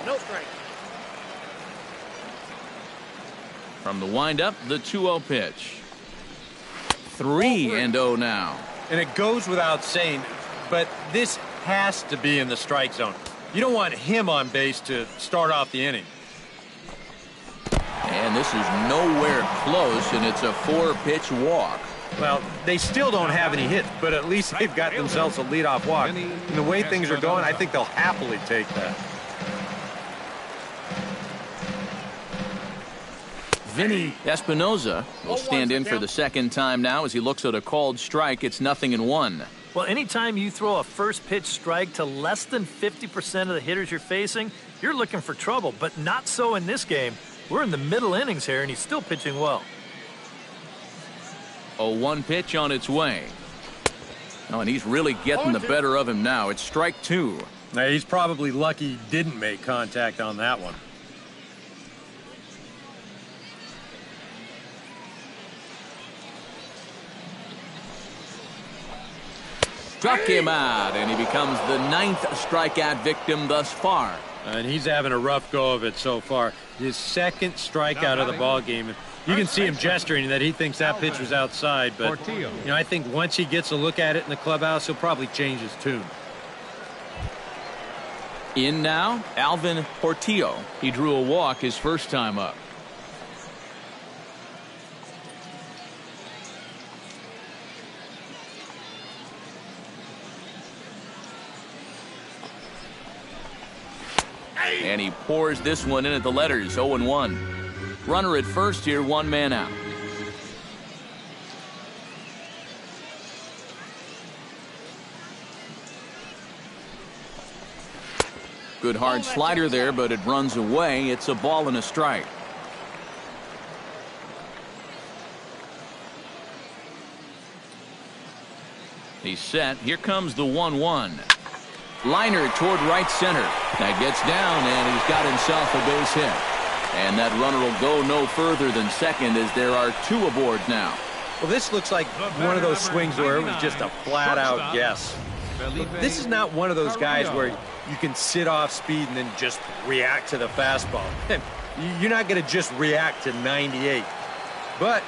[SPEAKER 1] From the windup, the 2-0 pitch. 3-0 now.
[SPEAKER 2] And it goes without saying, but this has to be in the strike zone. You don't want him on base to start off the inning.
[SPEAKER 1] And this is nowhere close, and it's a 4-pitch walk.
[SPEAKER 2] Well, they still don't have any hits, but at least they've got themselves a leadoff walk. And the way things are going, I think they'll happily take that.
[SPEAKER 1] Vinny Espinoza will stand in for the second time now as he looks at a called strike. It's 0-1.
[SPEAKER 3] Well, anytime you throw a first pitch strike to less than 50% of the hitters you're facing, you're looking for trouble, but not so in this game. We're in the middle innings here, and he's still pitching well.
[SPEAKER 1] A 1 pitch on its way. Oh, and he's really getting the better of him now. It's strike 2.
[SPEAKER 2] Now, he's probably lucky he didn't make contact on that one.
[SPEAKER 1] Struck him out, and he becomes the 9th strikeout victim thus far.
[SPEAKER 2] And he's having a rough go of it so far. His second strikeout of the ball game. You can see him gesturing that he thinks that pitch was outside, but I think once he gets a look at it in the clubhouse, he'll probably change his tune.
[SPEAKER 1] In now, Alvin Portillo. He drew a walk his first time up. And he pours this one in at the letters, 0-1. Runner at first here, one man out. Good hard slider there, but it runs away. It's a ball and a strike. He's set. Here comes the 1-1. Liner toward right center. That gets down, and he's got himself a base hit. And that runner will go no further than second as there are two aboard now.
[SPEAKER 2] Well, this looks like one of those swings where it was just a flat-out guess. Look, this is not one of those guys where you can sit off speed and then just react to the fastball. You're not going to just react to 98. But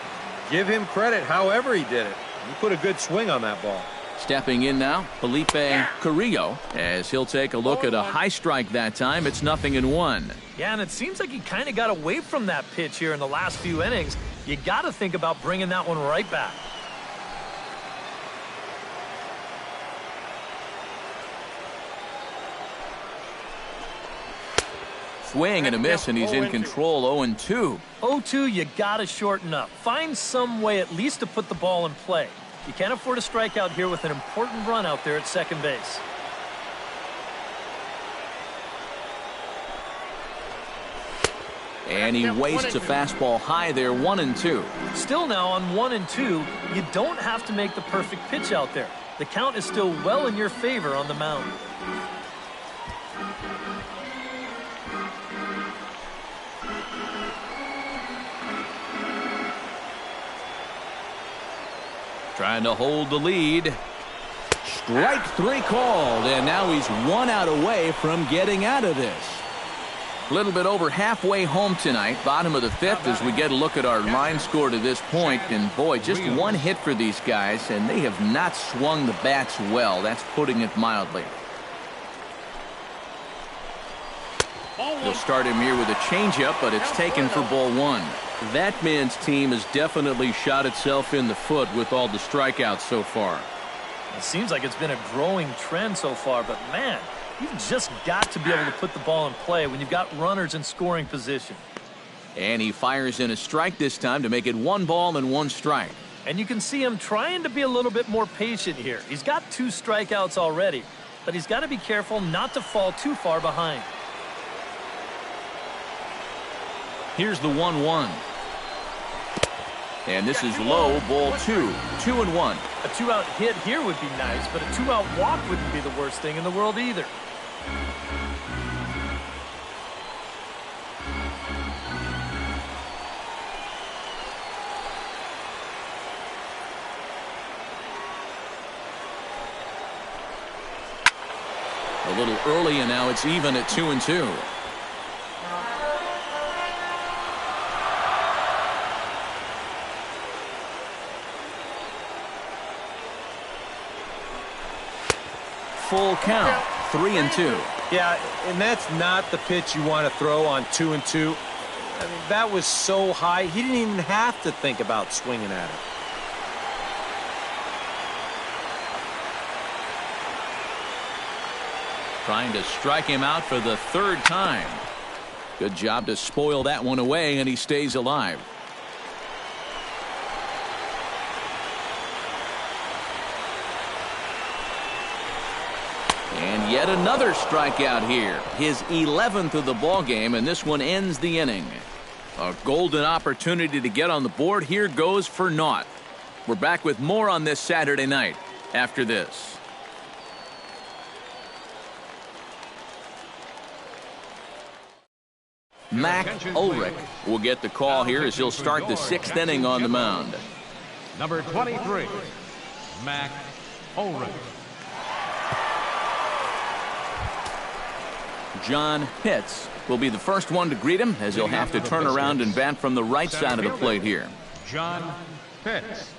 [SPEAKER 2] give him credit however he did it. He put a good swing on that ball.
[SPEAKER 1] Stepping in now, Felipe Carrillo, as he'll take a look at a high strike that time. It's 0-1.
[SPEAKER 3] Yeah, and it seems like he kind of got away from that pitch here in the last few innings. You got to think about bringing that one right back.
[SPEAKER 1] Swing and a miss, and he's in control. 0-2.
[SPEAKER 3] 0-2, you got to shorten up. Find some way at least to put the ball in play. You can't afford a strikeout here with an important run out there at second base.
[SPEAKER 1] And he wastes a fastball high there, 1-2.
[SPEAKER 3] Still now on 1-2, you don't have to make the perfect pitch out there. The count is still well in your favor on the mound.
[SPEAKER 1] Trying to hold the lead. Strike three called, and now he's 1 out away from getting out of this. A little bit over halfway home tonight, bottom of the fifth, as we get a look at our line score to this point. And boy, just one hit for these guys, and they have not swung the bats well. That's putting it mildly. They'll start him here with a changeup, but it's taken for ball one. That man's team has definitely shot itself in the foot with all the strikeouts so far.
[SPEAKER 3] It seems like it's been a growing trend so far, but man, you've just got to be able to put the ball in play when you've got runners in scoring position.
[SPEAKER 1] And he fires in a strike this time to make it 1 ball and 1 strike.
[SPEAKER 3] And you can see him trying to be a little bit more patient here. He's got 2 strikeouts already, but he's got to be careful not to fall too far behind.
[SPEAKER 1] Here's the 1-1. And this is low, ball 2. 2-1.
[SPEAKER 3] A 2-out hit here would be nice, but a 2-out walk wouldn't be the worst thing in the world either.
[SPEAKER 1] A little early, and now it's even at 2-2. Full count, 3-2.
[SPEAKER 2] Yeah, and that's not the pitch you want to throw on 2-2. I mean, that was so high, he didn't even have to think about swinging at it.
[SPEAKER 1] Trying to strike him out for the 3rd time. Good job to spoil that one away, and he stays alive. And yet another strikeout here. His 11th of the ball game, and this one ends the inning. A golden opportunity to get on the board. Here goes for naught. We're back with more on this Saturday night after this. Mac Ulrich will get the call here as he'll start the 6th inning on the mound.
[SPEAKER 4] Number 23, Mac Ulrich.
[SPEAKER 1] John Pitts will be the first one to greet him as he'll have to turn around and bat from the right side of the plate here.
[SPEAKER 4] John Pitts.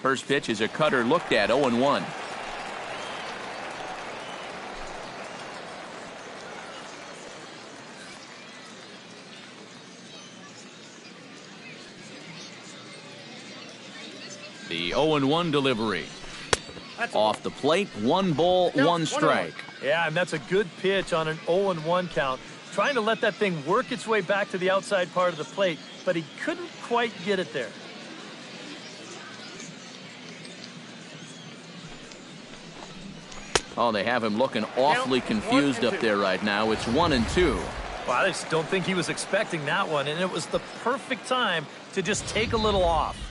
[SPEAKER 1] First pitch is a cutter looked at, 0-1. The 0-1 delivery. Off the plate, 1 ball, 1 strike.
[SPEAKER 3] Yeah, and that's a good pitch on an 0-1 count. Trying to let that thing work its way back to the outside part of the plate, but he couldn't quite get it there.
[SPEAKER 1] Oh, they have him looking awfully confused up there right now. It's 1-2.
[SPEAKER 3] Well, I just don't think he was expecting that one, and it was the perfect time to just take a little off.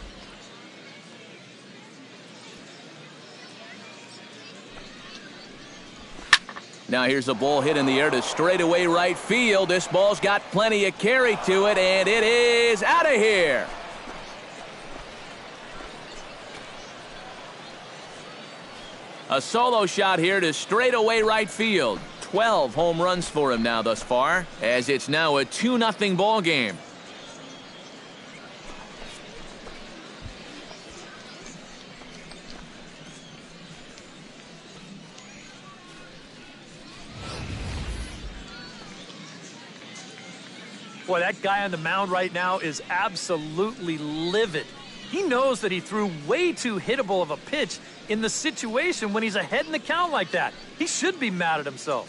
[SPEAKER 1] Now here's a ball hit in the air to straightaway right field. This ball's got plenty of carry to it, and it is out of here. A solo shot here to straightaway right field. 12 home runs for him now thus far, as it's now a 2-0 ball game.
[SPEAKER 3] Boy, that guy on the mound right now is absolutely livid. He knows that he threw way too hittable of a pitch in the situation when he's ahead in the count like that. He should be mad at himself.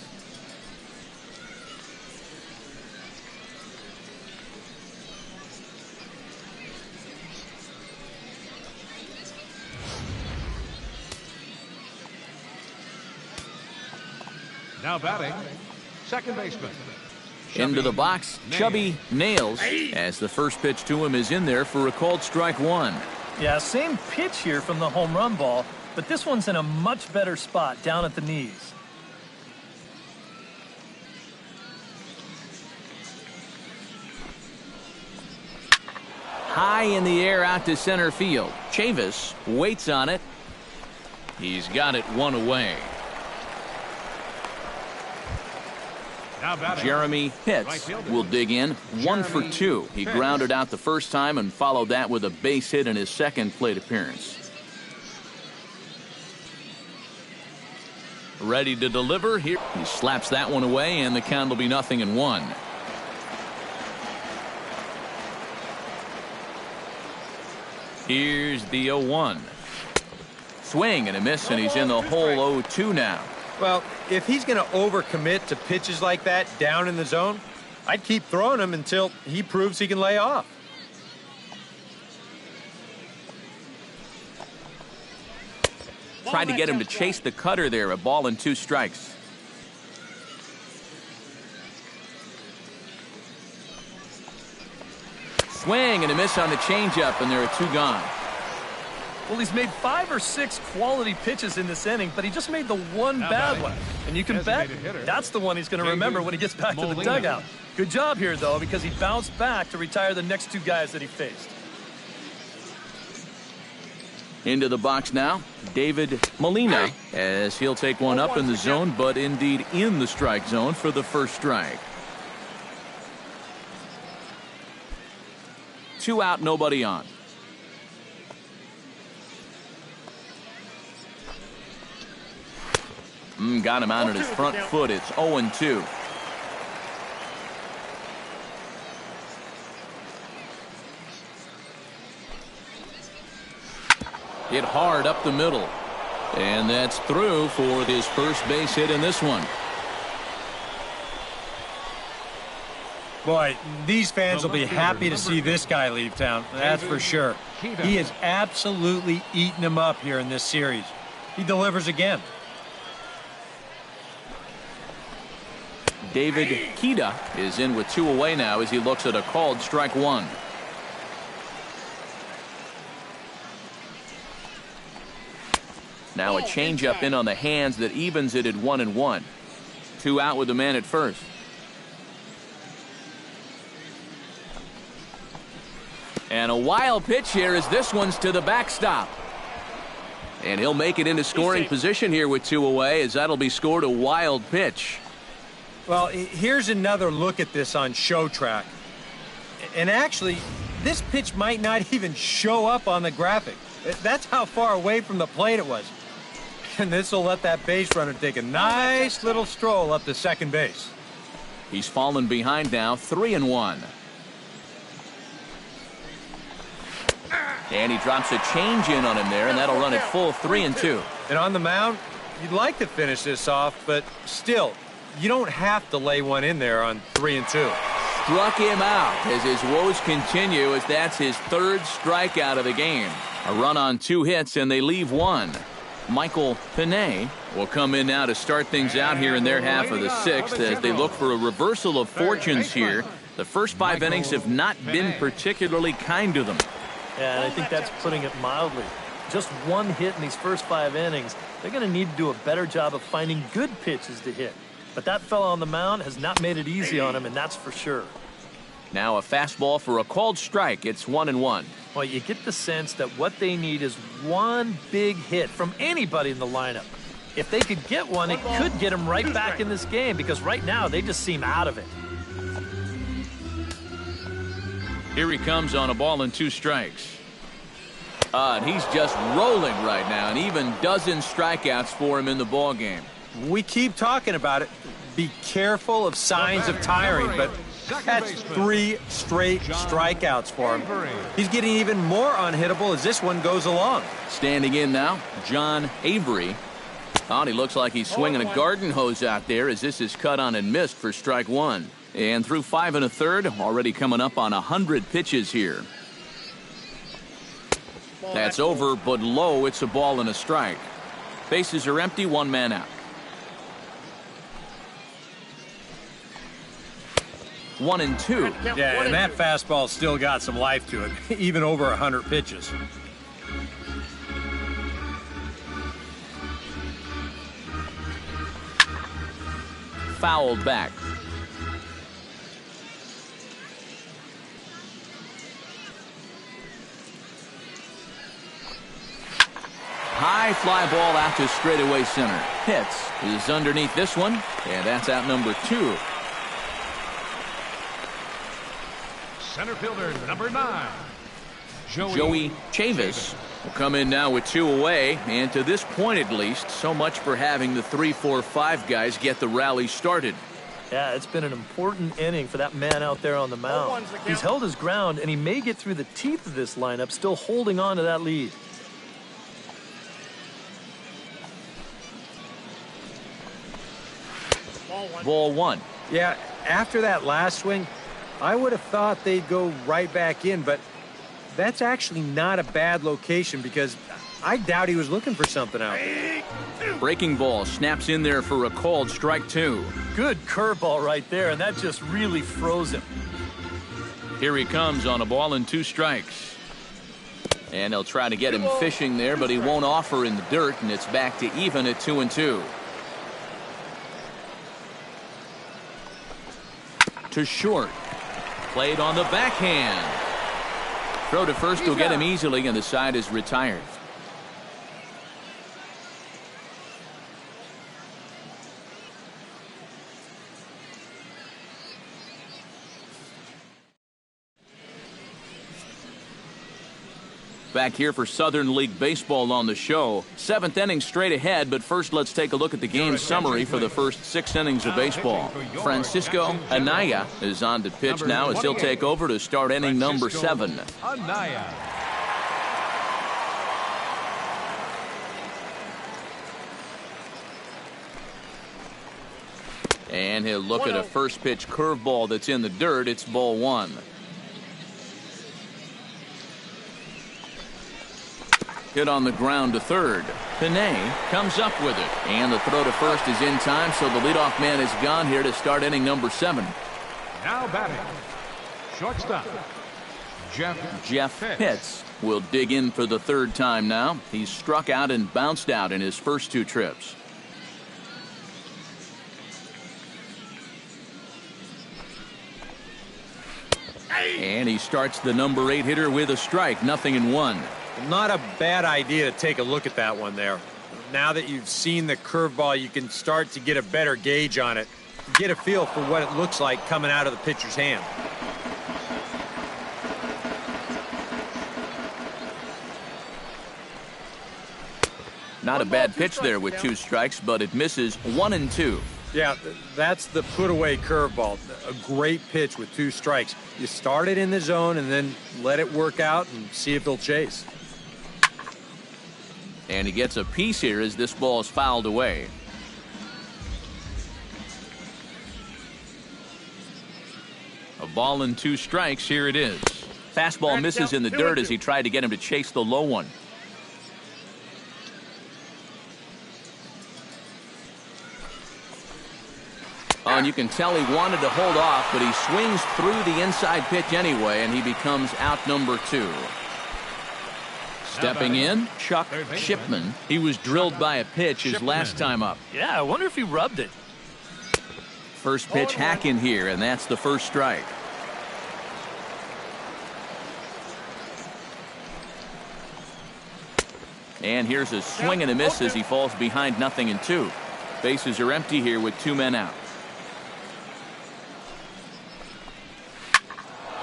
[SPEAKER 4] Now batting, second baseman.
[SPEAKER 1] Into the box, Chubby Nails, as the first pitch to him is in there for a called strike 1.
[SPEAKER 3] Yeah, same pitch here from the home run ball, but this one's in a much better spot down at the knees.
[SPEAKER 1] High in the air out to center field. Chavis waits on it. He's got it 1 away. Jeremy Pitts will dig in. 1 for 2. He grounded out the first time and followed that with a base hit in his second plate appearance. Ready to deliver here. He slaps that one away, and the count will be 0-1. Here's the 0-1. Swing and a miss, and he's in the hole 0-2 now.
[SPEAKER 2] Well, if he's going to overcommit to pitches like that down in the zone, I'd keep throwing him until he proves he can lay off.
[SPEAKER 1] Tried to get him to chase the cutter there. A ball and 2 strikes. Swing and a miss on the changeup, and there are 2 gone.
[SPEAKER 3] Well, he's made 5 or 6 quality pitches in this inning, but he just made the one bad one. And you can bet that's the one he's going to remember when he gets back to the dugout. Good job here, though, because he bounced back to retire the next 2 guys that he faced.
[SPEAKER 1] Into the box now, David Molina, as he'll take one up in the zone, but indeed in the strike zone for the first strike. 2 out, nobody on. Got him out on his front foot. It's 0-2. Hit hard up the middle. And that's through for his first base hit in this one.
[SPEAKER 2] Boy, these fans will be happy to see this guy leave town. That's for sure. He is absolutely eating them up here in this series. He delivers again.
[SPEAKER 1] David Kida is in with 2 away now as he looks at a called strike 1. Now a changeup in on the hands that evens it at 1-1. 2 out with the man at first. And a wild pitch here as this one's to the backstop. And he'll make it into scoring position here with 2 away, as that'll be scored a wild pitch.
[SPEAKER 2] Well, here's another look at this on Show Track. And actually, this pitch might not even show up on the graphic. That's how far away from the plate it was. And this will let that base runner take a nice little stroll up to second base.
[SPEAKER 1] He's fallen behind now, 3-1. And he drops a change in on him there, and that'll run it full 3-2.
[SPEAKER 2] And on the mound, you'd like to finish this off, but still, you don't have to lay one in there on 3-2.
[SPEAKER 1] Struck him out as his woes continue, as that's his third strikeout of the game. A run on 2 hits, and they leave 1. Michael Pinay will come in now to start things out here in their half of the 6th as they look for a reversal of fortunes here. The first 5 innings have not been particularly kind to them.
[SPEAKER 3] Yeah, and I think that's putting it mildly. Just 1 hit in these first 5 innings. They're going to need to do a better job of finding good pitches to hit. But that fella on the mound has not made it easy on him, and that's for sure.
[SPEAKER 1] Now a fastball for a called strike. It's 1-1.
[SPEAKER 3] Well, you get the sense that what they need is one big hit from anybody in the lineup. If they could get one, it could get them right back in this game, because right now they just seem out of it.
[SPEAKER 1] Here he comes on a ball and 2 strikes. And he's just rolling right now, and even dozen strikeouts for him in the ball game.
[SPEAKER 2] We keep talking about it. Be careful of signs of tiring, but that's 3 straight strikeouts for him. He's getting even more unhittable as this one goes along.
[SPEAKER 1] Standing in now, John Avery. Oh, he looks like he's swinging a garden hose out there as this is cut on and missed for strike 1. And through 5 1/3, already coming up on 100 pitches here. That's over, but low. It's a ball and a strike. Bases are empty, 1 man out. 1-2.
[SPEAKER 2] Yeah, and that fastball still got some life to it, even over 100 pitches.
[SPEAKER 1] Fouled back. High fly ball out to straightaway center. Pitts is underneath this one, and that's out number 2.
[SPEAKER 4] Center fielder number 9,
[SPEAKER 1] Joey Chavis will come in now with 2 away, and to this point at least, so much for having the 3, 4, 5 guys get the rally started.
[SPEAKER 3] Yeah, it's been an important inning for that man out there on the mound. He's held his ground, and he may get through the teeth of this lineup, still holding on to that lead.
[SPEAKER 1] Ball 1.
[SPEAKER 2] Yeah, after that last swing, I would have thought they'd go right back in, but that's actually not a bad location because I doubt he was looking for something out there.
[SPEAKER 1] Breaking ball snaps in there for a called strike 2.
[SPEAKER 3] Good curveball right there, and that just really froze him.
[SPEAKER 1] Here he comes on a ball and 2 strikes. And they'll try to get him fishing there, but he won't offer in the dirt, and it's back to even at 2-2. To short. Played on the backhand. Throw to first will get him easily, and the side is retired. Back here for Southern League Baseball on the show. 7th inning straight ahead, but first let's take a look at the game summary for the first 6 innings of baseball. Francisco Anaya is on to pitch now as he'll take over to start inning number 7.
[SPEAKER 4] Anaya.
[SPEAKER 1] And he'll look at a first pitch curveball that's in the dirt. It's ball 1. Hit on the ground to third. Pinay comes up with it. And the throw to first is in time, so the leadoff man is gone here to start inning number 7.
[SPEAKER 4] Now batting, shortstop,
[SPEAKER 1] Jeff Pitts will dig in for the 3rd time now. He's struck out and bounced out in his first 2 trips. And he starts the number 8 hitter with a strike, 0-1.
[SPEAKER 2] Not a bad idea to take a look at that one there. Now that you've seen the curveball, you can start to get a better gauge on it. Get a feel for what it looks like coming out of the pitcher's hand.
[SPEAKER 1] Not a bad pitch there with 2 strikes, but it misses 1-2.
[SPEAKER 2] Yeah, that's the put-away curveball. A great pitch with 2 strikes. You start it in the zone and then let it work out and see if he'll chase.
[SPEAKER 1] And he gets a piece here as this ball is fouled away. A ball and 2 strikes. Here it is. Fastball misses in the dirt as he tried to get him to chase the low one. Oh, and you can tell he wanted to hold off, but he swings through the inside pitch anyway, and he becomes out number 2. Stepping in, Chuck Shipman. He was drilled by a pitch his last time up.
[SPEAKER 3] Yeah, I wonder if he rubbed it.
[SPEAKER 1] First pitch hack in here, and that's the first strike. And here's a swing and a miss as he falls behind 0-2. Bases are empty here with 2 men out.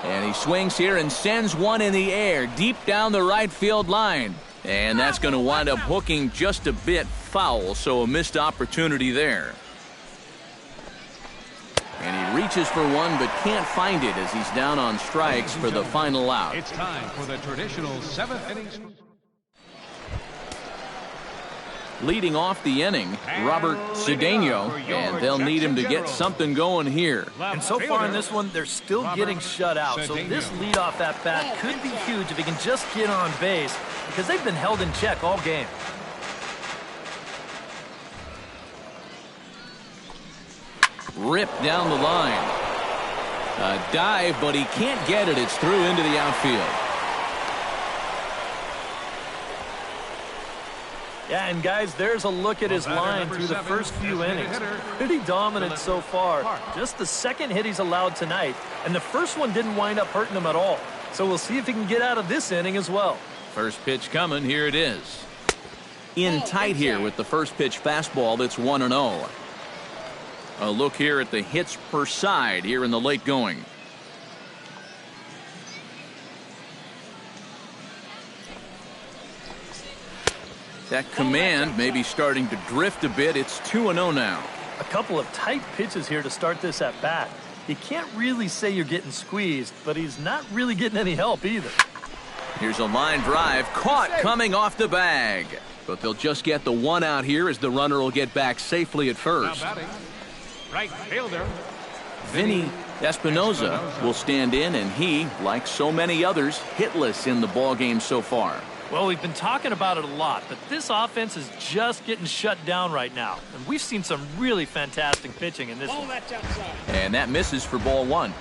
[SPEAKER 1] And he swings here and sends one in the air deep down the right field line. And that's going to wind up hooking just a bit foul, so a missed opportunity there. And he reaches for one but can't find it as he's down on strikes for the final out.
[SPEAKER 4] It's time for the traditional 7th inning.
[SPEAKER 1] Leading off the inning, Robert Cedeno, and they'll need him to get something going here.
[SPEAKER 3] And so far in this one, they're still getting shut out. So this leadoff at bat could be huge if he can just get on base, because they've been held in check all game.
[SPEAKER 1] Ripped down the line. A dive, but he can't get it. It's through into the outfield.
[SPEAKER 3] Yeah, and guys, there's a look at his line through the first few innings. Pretty dominant so far. Just the second hit he's allowed tonight, and the first one didn't wind up hurting him at all. So we'll see if he can get out of this inning as well.
[SPEAKER 1] First pitch coming. Here it is. In tight here with the first pitch fastball that's 1-0. A look here at the hits per side here in the late going. That command may be starting to drift a bit. It's 2-0 now.
[SPEAKER 3] A couple of tight pitches here to start this at bat. You can't really say you're getting squeezed, but he's not really getting any help either.
[SPEAKER 1] Here's a line drive caught coming off the bag. But they'll just get the one out here as the runner will get back safely at first.
[SPEAKER 4] Right fielder
[SPEAKER 1] Vinny Espinoza will stand in, and he, like so many others, hitless in the ballgame so far.
[SPEAKER 3] Well, we've been talking about it a lot, but this offense is just getting shut down right now. And we've seen some really fantastic pitching in this one.
[SPEAKER 1] And that misses for ball 1.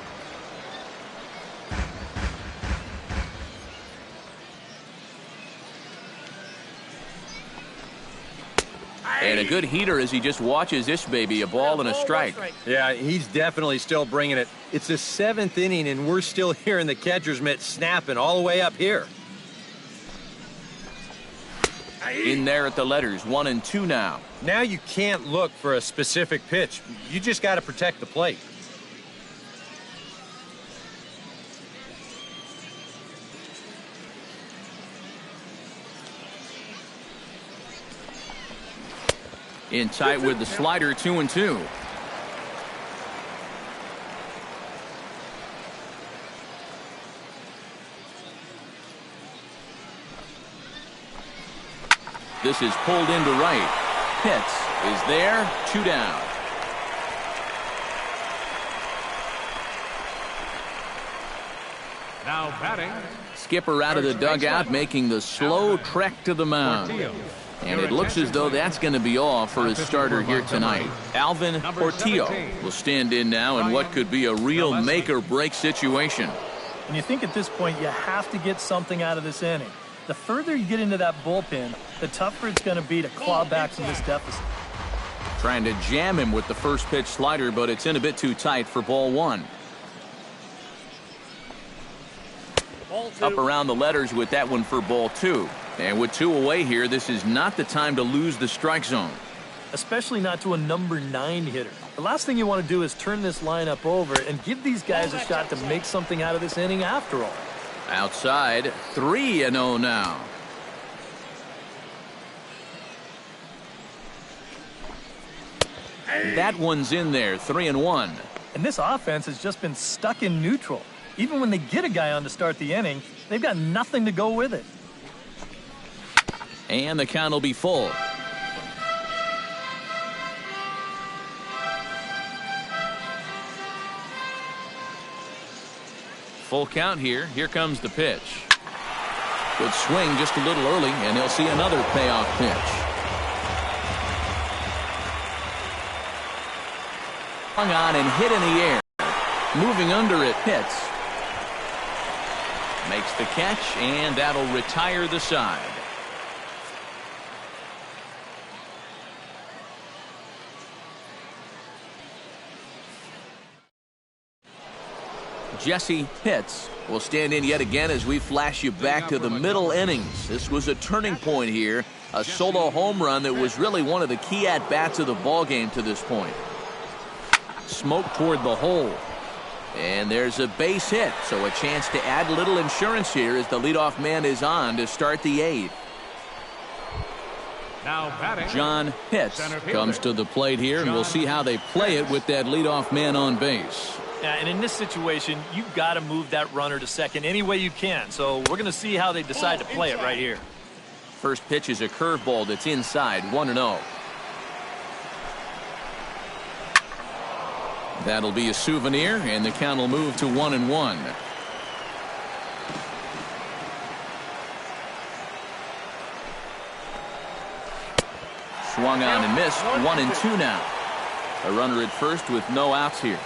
[SPEAKER 1] And a good heater as he just watches this baby, a ball and a strike.
[SPEAKER 2] Yeah, he's definitely still bringing it. It's the 7th inning, and we're still hearing the catcher's mitt snapping all the way up here.
[SPEAKER 1] In there at the letters, 1-2 now.
[SPEAKER 2] Now you can't look for a specific pitch. You just got to protect the plate.
[SPEAKER 1] In tight with the slider, 2-2. This is pulled into right. Pitts is there, 2 down.
[SPEAKER 4] now batting.
[SPEAKER 1] Skipper out of the dugout making the slow trek to the mound. And it looks as though that's going to be all for his starter here tonight. Alvin Portillo will stand in now in what could be a real make-or-break situation.
[SPEAKER 3] And you think at this point you have to get something out of this inning. The further you get into that bullpen, the tougher it's going to be to claw back from this deficit.
[SPEAKER 1] Trying to jam him with the first pitch slider, but it's in a bit too tight for ball 1. Up around the letters with that one for ball 2. And with 2 away here, this is not the time to lose the strike zone.
[SPEAKER 3] Especially not to a number 9 hitter. The last thing you want to do is turn this lineup over and give these guys a shot to make something out of this inning after all.
[SPEAKER 1] Outside, 3-0 now. That one's in there, 3-1.
[SPEAKER 3] And this offense has just been stuck in neutral. Even when they get a guy on to start the inning, they've got nothing to go with it.
[SPEAKER 1] And the count will be full. Full count here. Here comes the pitch. Good swing just a little early, and he'll see another payoff pitch. Hung on and hit in the air. Moving under it, hits. Makes the catch, and that'll retire the side. Jesse Pitts will stand in yet again as we flash you back to the middle innings. This was a turning point here. A solo home run that was really one of the key at-bats of the ballgame to this point. Smoke toward the hole. And there's a base hit, so a chance to add a little insurance here as the leadoff man is on to start the eighth.
[SPEAKER 4] Now batting,
[SPEAKER 1] John Pitts comes to the plate here, and we'll see how they play it with that leadoff man on base.
[SPEAKER 3] Yeah, and in this situation, you've got to move that runner to second any way you can. So we're going to see how they decide to play it right here.
[SPEAKER 1] First pitch is a curveball that's inside, 1-0. That'll be a souvenir, and the count will move to 1-1. Swung on and missed, 1-2 now. A runner at first with no outs here.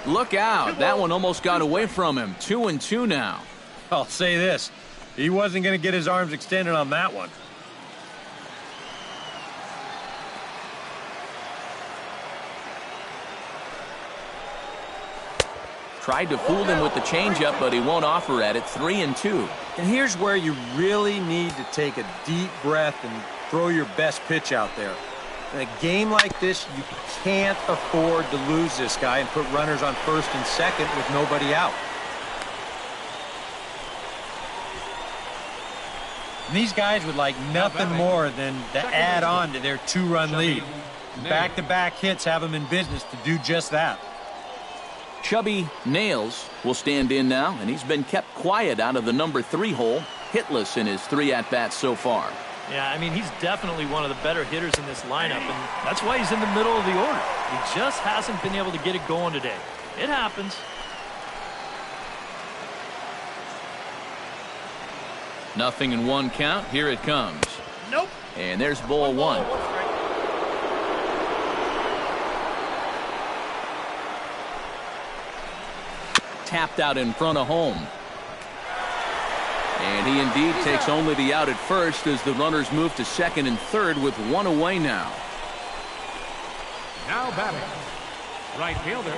[SPEAKER 1] Look out. That one almost got away from him. 2-2 now.
[SPEAKER 2] I'll say this. He wasn't going to get his arms extended on that one.
[SPEAKER 1] Tried to fool him with the changeup, but he won't offer at it. 3-2.
[SPEAKER 2] And here's where you really need to take a deep breath and throw your best pitch out there. In a game like this, you can't afford to lose this guy and put runners on first and second with nobody out. And these guys would like nothing more than to add on to their two-run lead. Back-to-back hits have them in business to do just that.
[SPEAKER 1] Chubby Nails will stand in now, and he's been kept quiet out of the number 3 hole, hitless in his 3 at-bats so far.
[SPEAKER 3] Yeah, I mean, he's definitely one of the better hitters in this lineup, and that's why he's in the middle of the order. He just hasn't been able to get it going today. It happens.
[SPEAKER 1] Nothing in 1 count. Here it comes.
[SPEAKER 3] Nope.
[SPEAKER 1] And there's ball 1. Tapped out in front of home. And he indeed takes only the out at first as the runners move to second and third with 1 away now.
[SPEAKER 4] now batting, right fielder,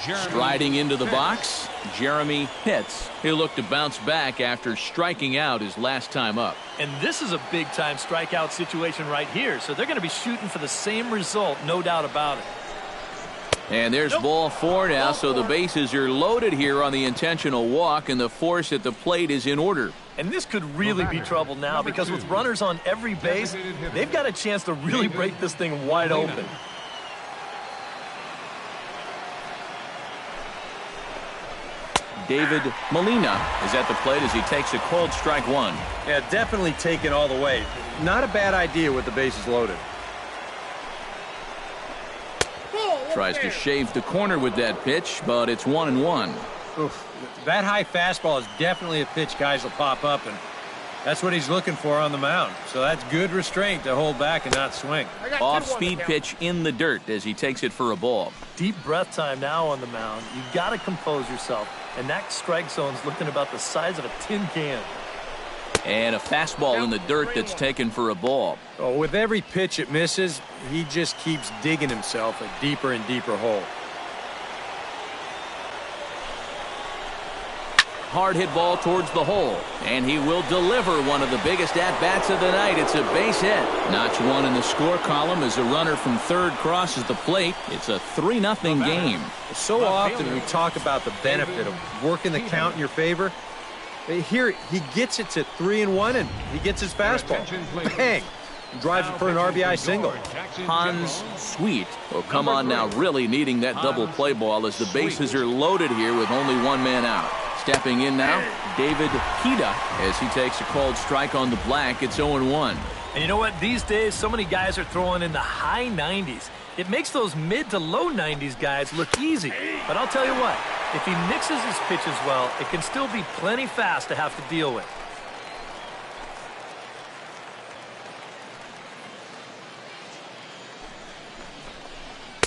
[SPEAKER 4] Jeremy
[SPEAKER 1] Striding into the
[SPEAKER 4] Pitts.
[SPEAKER 1] box, Jeremy Pitts. He'll look to bounce back after striking out his last time up.
[SPEAKER 3] And this is a big-time strikeout situation right here, so they're going to be shooting for the same result, no doubt about it.
[SPEAKER 1] And there's ball 4 now, so the bases are loaded here on the intentional walk, and the force at the plate is in order.
[SPEAKER 3] And this could really be trouble now because with runners on every base, they've got a chance to really break this thing wide open.
[SPEAKER 1] David Molina is at the plate as he takes a cold strike 1.
[SPEAKER 2] Yeah, definitely taken all the way. Not a bad idea with the bases loaded.
[SPEAKER 1] Tries to shave the corner with that pitch, but it's 1-1.
[SPEAKER 2] Oof. That high fastball is definitely a pitch guys will pop up, and that's what he's looking for on the mound. So that's good restraint to hold back and not swing.
[SPEAKER 1] Off-speed pitch in the dirt as he takes it for a ball.
[SPEAKER 3] Deep breath time now on the mound. You've got to compose yourself. And that strike zone's looking about the size of a tin can.
[SPEAKER 1] And a fastball in the dirt that's taken for a ball.
[SPEAKER 2] Oh, with every pitch it misses, he just keeps digging himself a deeper and deeper hole.
[SPEAKER 1] Hard hit ball towards the hole, and he will deliver one of the biggest at-bats of the night. It's a base hit. Notch 1 in the score column as a runner from third crosses the plate. It's a 3-0 game.
[SPEAKER 2] So often we talk about the benefit of working the count in your favor. Here, he gets it to 3-1, and he gets his fastball. Bang! Drives it for an RBI single.
[SPEAKER 1] Hans Sweet will come on now, really needing that double play ball as the bases are loaded here with only one man out. Stepping in now, David Hida as he takes a called strike on the black. It's 0-1.
[SPEAKER 3] And you know what? These days, so many guys are throwing in the high 90s. It makes those mid to low 90s guys look easy. But I'll tell you what, if he mixes his pitches well, it can still be plenty fast to have to deal with.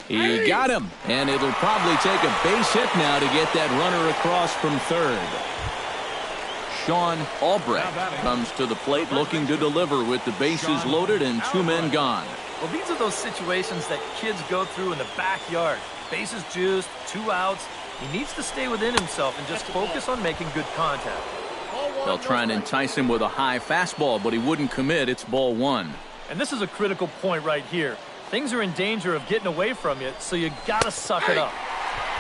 [SPEAKER 1] He got him, and it'll probably take a base hit now to get that runner across from third. Sean Albrecht comes to the plate looking to deliver with the bases loaded and two men gone.
[SPEAKER 3] Well, these are those situations that kids go through in the backyard. Bases juiced, 2 outs. He needs to stay within himself and just focus on making good contact.
[SPEAKER 1] They'll try and entice him with a high fastball, but he wouldn't commit. It's ball 1.
[SPEAKER 3] And this is a critical point right here. Things are in danger of getting away from you, so you gotta suck it up.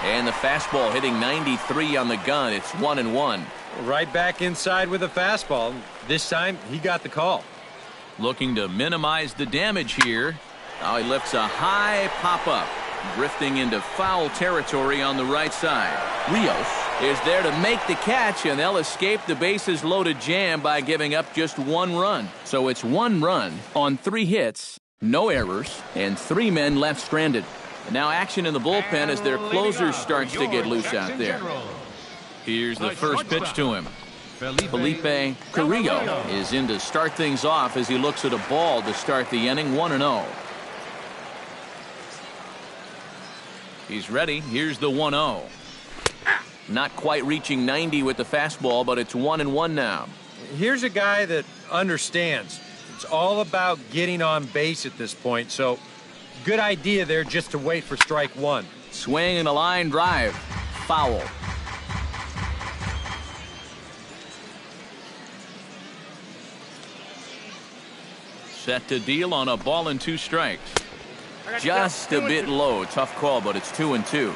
[SPEAKER 1] And the fastball hitting 93 on the gun. It's 1-1.
[SPEAKER 2] Right back inside with a fastball. This time, he got the call.
[SPEAKER 1] Looking to minimize the damage here. Now he lifts a high pop-up, drifting into foul territory on the right side. Rios is there to make the catch, and they'll escape the bases-loaded jam by giving up just 1 run. So it's 1 run on 3 hits, no errors, and 3 men left stranded. And now action in the bullpen as their closer starts to get loose out there. Here's the first pitch to him. Felipe Carrillo is in to start things off as he looks at a ball to start the inning. 1-0. He's ready. Here's the 1-0. Not quite reaching 90 with the fastball, but it's 1-1 now.
[SPEAKER 2] Here's a guy that understands. It's all about getting on base at this point, so good idea there just to wait for strike 1.
[SPEAKER 1] Swing and a line drive. Foul. Set to deal on a ball and 2 strikes. Just a bit low. Tough call, but it's 2-2.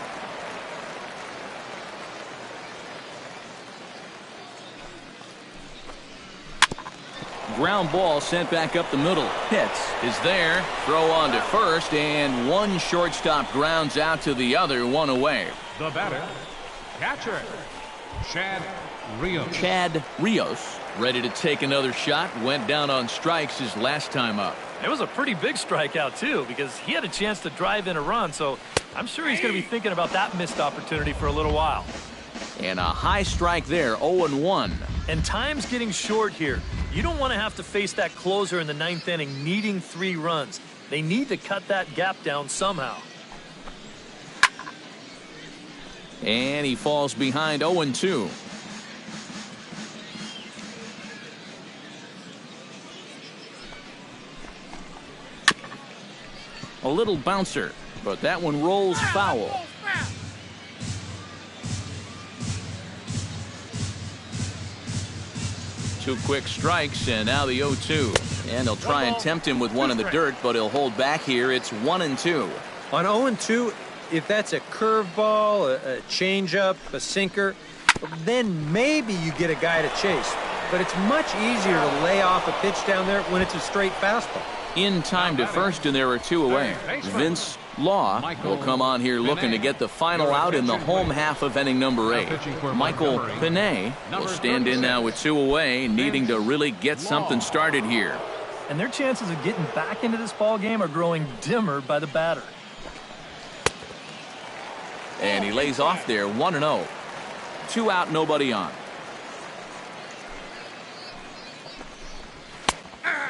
[SPEAKER 1] Ground ball sent back up the middle. Pitts is there. Throw on to first, and one shortstop grounds out to the other. 1 away.
[SPEAKER 4] The batter, catcher, Chad Rios.
[SPEAKER 1] Chad Rios ready to take another shot. Went down on strikes his last time up.
[SPEAKER 3] It was a pretty big strikeout, too, because he had a chance to drive in a run, so I'm sure he's going to be thinking about that missed opportunity for a little while.
[SPEAKER 1] And a high strike there, 0-1.
[SPEAKER 3] And time's getting short here. You don't want to have to face that closer in the 9th inning needing 3 runs. They need to cut that gap down somehow.
[SPEAKER 1] And he falls behind 0-2. A little bouncer, but that one rolls foul. Two quick strikes, and now the 0-2. And they'll try and tempt him with one in the dirt, but he'll hold back here. It's 1-2.
[SPEAKER 2] On 0-2, if that's a curveball, a changeup, a sinker, then maybe you get a guy to chase. But it's much easier to lay off a pitch down there when it's a straight fastball.
[SPEAKER 1] In time to first, and there are 2 away. Vince Law will come on here looking to get the final out in the home half of inning number 8. Michael Pinay will stand in now with 2 away, needing to really get something started here.
[SPEAKER 3] And their chances of getting back into this ball game are growing dimmer by the batter.
[SPEAKER 1] And he lays off there, 1-0. 2 out, nobody on.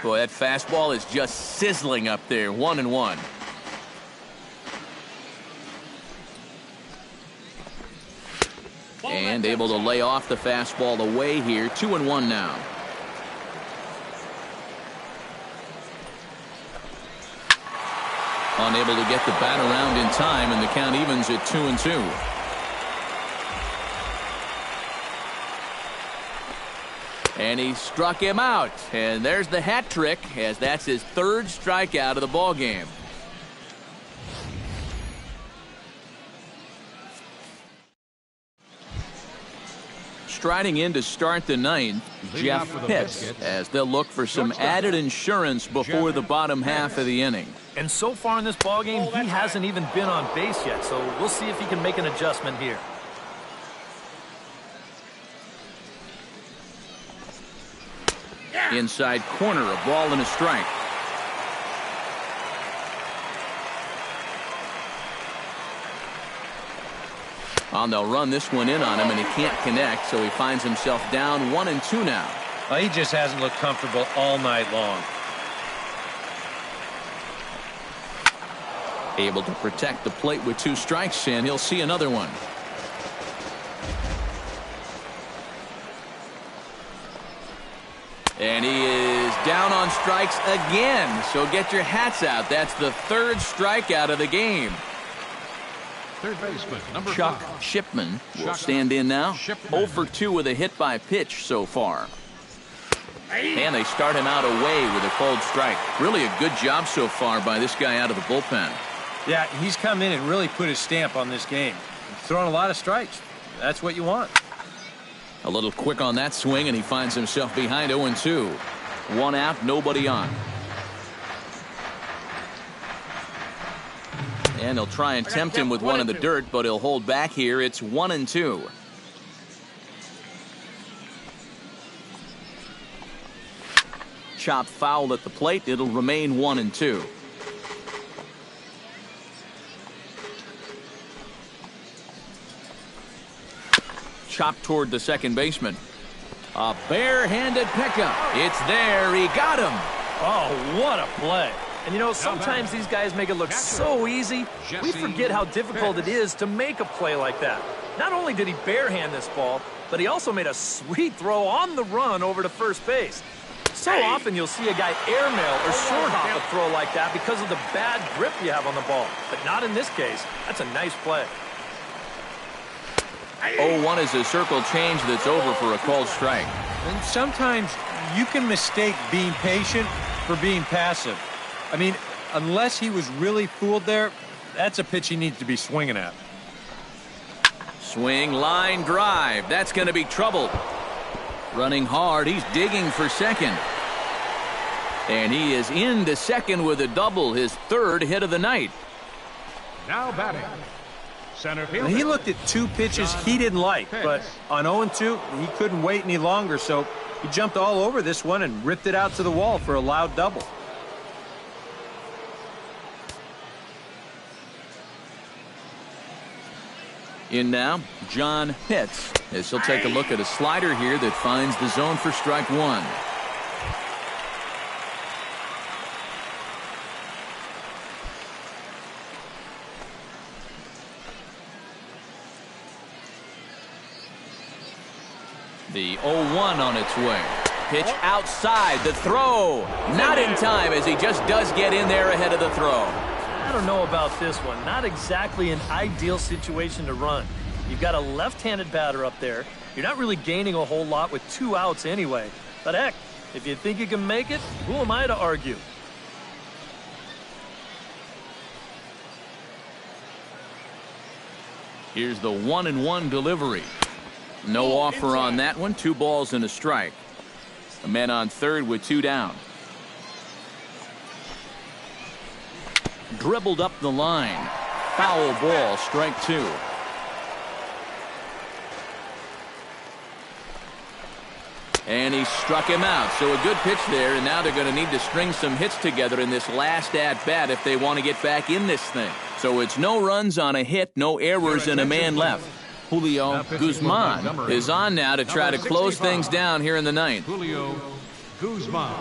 [SPEAKER 1] Boy, that fastball is just sizzling up there. 1-1. And able to lay off the fastball away here. 2-1 now. Unable to get the bat around in time, and the count evens at 2-2. And he struck him out. And there's the hat trick, as that's his 3rd strikeout of the ball game. striding in to start the ninth, Jeff Pitts, as they'll look for some added insurance before the bottom half of the inning.
[SPEAKER 3] And so far in this ballgame, he hasn't even been on base yet, so we'll see if he can make an adjustment here.
[SPEAKER 1] Inside corner, a ball and a strike. They'll run this one in on him, and he can't connect, so he finds himself down 1-2 now.
[SPEAKER 2] Well, he just hasn't looked comfortable all night long.
[SPEAKER 1] Able to protect the plate with 2 strikes, and he'll see another one. And he is down on strikes again, so get your hats out. That's the 3rd strikeout of the game.
[SPEAKER 4] Third baseman, number
[SPEAKER 1] Chuck
[SPEAKER 4] 5.
[SPEAKER 1] Shipman will stand in now. 0 for 2 with a hit by pitch so far. And they start him out away with a cold strike. Really a good job so far by this guy out of the bullpen.
[SPEAKER 2] Yeah, he's come in and really put his stamp on this game. He's throwing a lot of strikes. That's what you want.
[SPEAKER 1] A little quick on that swing, and he finds himself behind 0-2. 1 out, nobody on. And he'll try and tempt him with one in the dirt, but he'll hold back here. It's 1-2. Chop foul at the plate. It'll remain 1-2. Chop toward the second baseman. A barehanded pickup. It's there. He got him.
[SPEAKER 3] Oh, what a play. And you know, sometimes these guys make it look so easy, we forget how difficult it is to make a play like that. Not only did he barehand this ball, but he also made a sweet throw on the run over to first base. So often you'll see a guy airmail or short hop a throw like that because of the bad grip you have on the ball. But not in this case. That's a nice play.
[SPEAKER 1] 0-1 is a circle change that's over for a called strike.
[SPEAKER 2] And sometimes you can mistake being patient for being passive. I mean, unless he was really fooled there, that's a pitch he needs to be swinging at.
[SPEAKER 1] Swing, line, drive. That's going to be trouble. Running hard. He's digging for second. And he is into second with a double, his 3rd hit of the night.
[SPEAKER 4] Now batting. Center field.
[SPEAKER 2] He looked at 2 pitches he didn't like, but on 0-2, he couldn't wait any longer, so he jumped all over this one and ripped it out to the wall for a loud double.
[SPEAKER 1] In now, John Pitts, as he'll take a look at a slider here that finds the zone for strike 1. The 0-1 on its way. Pitch outside, the throw. Not in time, as he just does get in there ahead of the throw.
[SPEAKER 3] I don't know about this one. Not exactly an ideal situation to run. You've got a left-handed batter up there. You're not really gaining a whole lot with 2 outs anyway. But heck, if you think you can make it, who am I to argue?
[SPEAKER 1] Here's the 1-1 delivery. No offer on that one. 2 balls and a strike. A man on third with 2 down. Dribbled up the line. Foul ball, strike 2. And he struck him out. So a good pitch there, and now they're going to need to string some hits together in this last at-bat if they want to get back in this thing. So it's no runs on a hit, no errors, and a man left. Julio Guzman is on now to try to close things down here in the ninth.
[SPEAKER 4] Julio Guzman.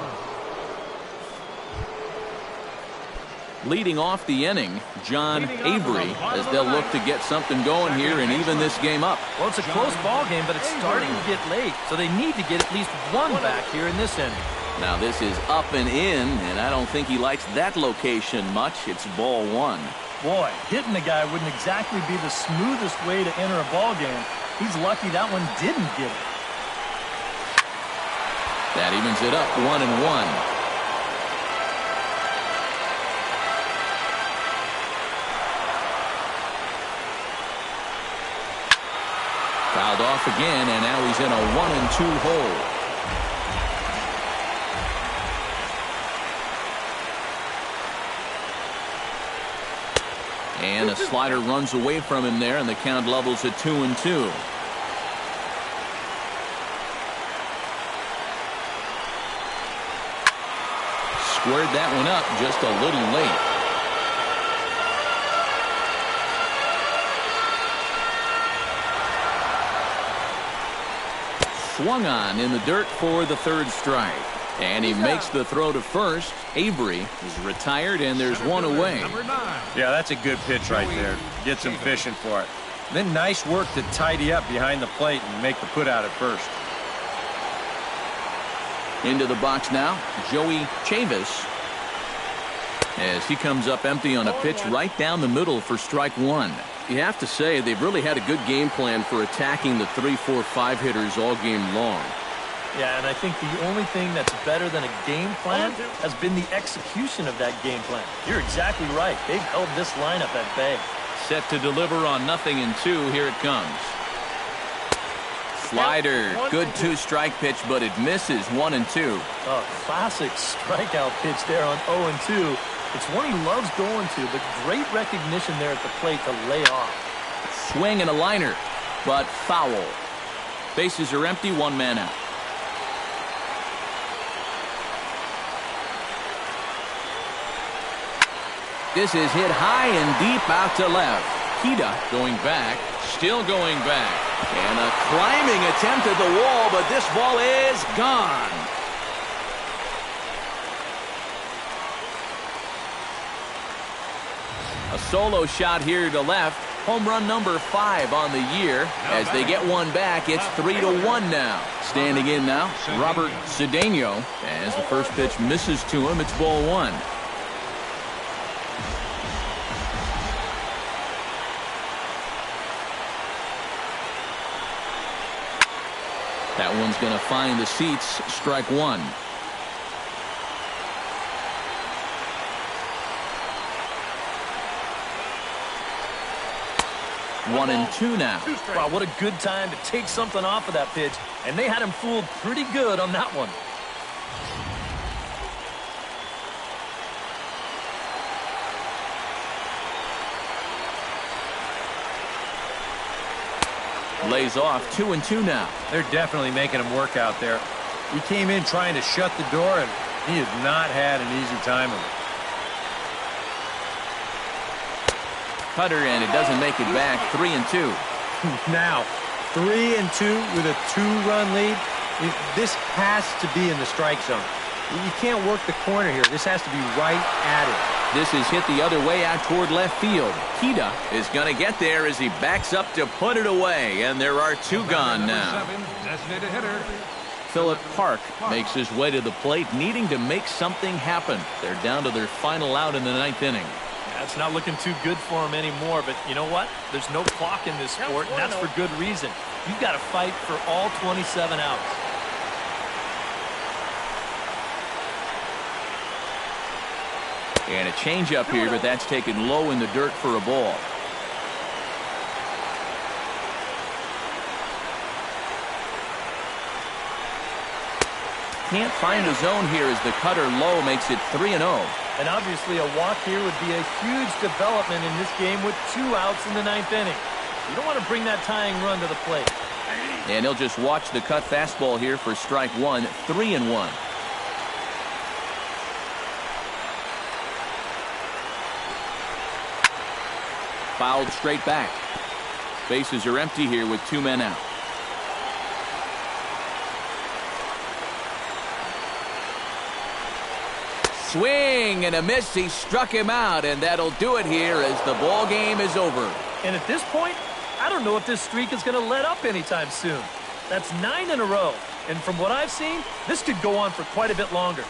[SPEAKER 1] Leading off the inning, John Avery, as they'll look to get something going here and even this game up.
[SPEAKER 3] Well, it's a close ball game, but it's starting to get late, so they need to get at least 1 back here in this inning.
[SPEAKER 1] Now this is up and in, and I don't think he likes that location much. It's ball 1.
[SPEAKER 3] Boy, hitting the guy wouldn't exactly be the smoothest way to enter a ball game. He's lucky that one didn't get it.
[SPEAKER 1] That evens it up, 1-1. Fouled off again, and now he's in a 1-2 hole. And a slider runs away from him there, and the count levels at 2-2. Squared that one up just a little late. Swung on in the dirt for the third strike. And he makes the throw to first. Avery is retired, and there's one away.
[SPEAKER 2] Yeah, that's a good pitch right there. Gets him fishing for it. Then nice work to tidy up behind the plate and make the put out at first.
[SPEAKER 1] Into the box now, Joey Chavis. As he comes up empty on a pitch right down the middle for strike one.
[SPEAKER 5] You have to say they've really had a good game plan for attacking the 3, 4, 5 hitters all game long.
[SPEAKER 3] Yeah, and I think the only thing that's better than a game plan has been the execution of that game plan. You're exactly right. They've held this lineup at bay.
[SPEAKER 1] Set to deliver on 0-2. Here it comes. Slider. Good 2-strike pitch, but it misses 1-2.
[SPEAKER 3] Oh, classic strikeout pitch there on 0-2. It's one he loves going to, but great recognition there at the plate to lay off.
[SPEAKER 1] Swing and a liner, but foul. Bases are empty, one man out. This is hit high and deep out to left. Hida going back, still going back. And a climbing attempt at the wall, but this ball is gone. A solo shot here to left. Home run number 5 on the year. As they get one back, it's 3-1 now. Standing in now, Robert Cedeno. As the first pitch misses to him, it's ball 1. That one's going to find the seats. Strike one. One and two now.
[SPEAKER 3] Wow, what a good time to take something off of that pitch. And they had him fooled pretty good on that one.
[SPEAKER 1] Lays off. 2-2 now.
[SPEAKER 2] They're definitely making him work out there. He came in trying to shut the door, and he has not had an easy time of it.
[SPEAKER 1] Cutter, and it doesn't make it back. 3-2.
[SPEAKER 2] Now, 3-2 with a 2-run lead. This has to be in the strike zone. You can't work the corner here. This has to be right at it.
[SPEAKER 1] This is hit the other way out toward left field. Hida is going to get there as he backs up to put it away, and there are two gone now. Philip Park makes his way to the plate, needing to make something happen. They're down to their final out in the 9th inning.
[SPEAKER 3] That's not looking too good for him anymore, but you know what? There's no clock in this sport, and that's for good reason. You've got to fight for all 27 outs.
[SPEAKER 1] And a changeup here, but that's taken low in the dirt for a ball. Can't find a zone here as the cutter low makes it 3-0.
[SPEAKER 3] And obviously a walk here would be a huge development in this game with 2 outs in the 9th inning. You don't want to bring that tying run to the plate.
[SPEAKER 1] And he'll just watch the cut fastball here for strike one. 3-1. Fouled straight back. Bases are empty here with 2 men out. Swing and a miss. He struck him out, and that'll do it here as the ball game is over.
[SPEAKER 3] And at this point, I don't know if this streak is going to let up anytime soon. That's 9 in a row. And from what I've seen, this could go on for quite a bit longer.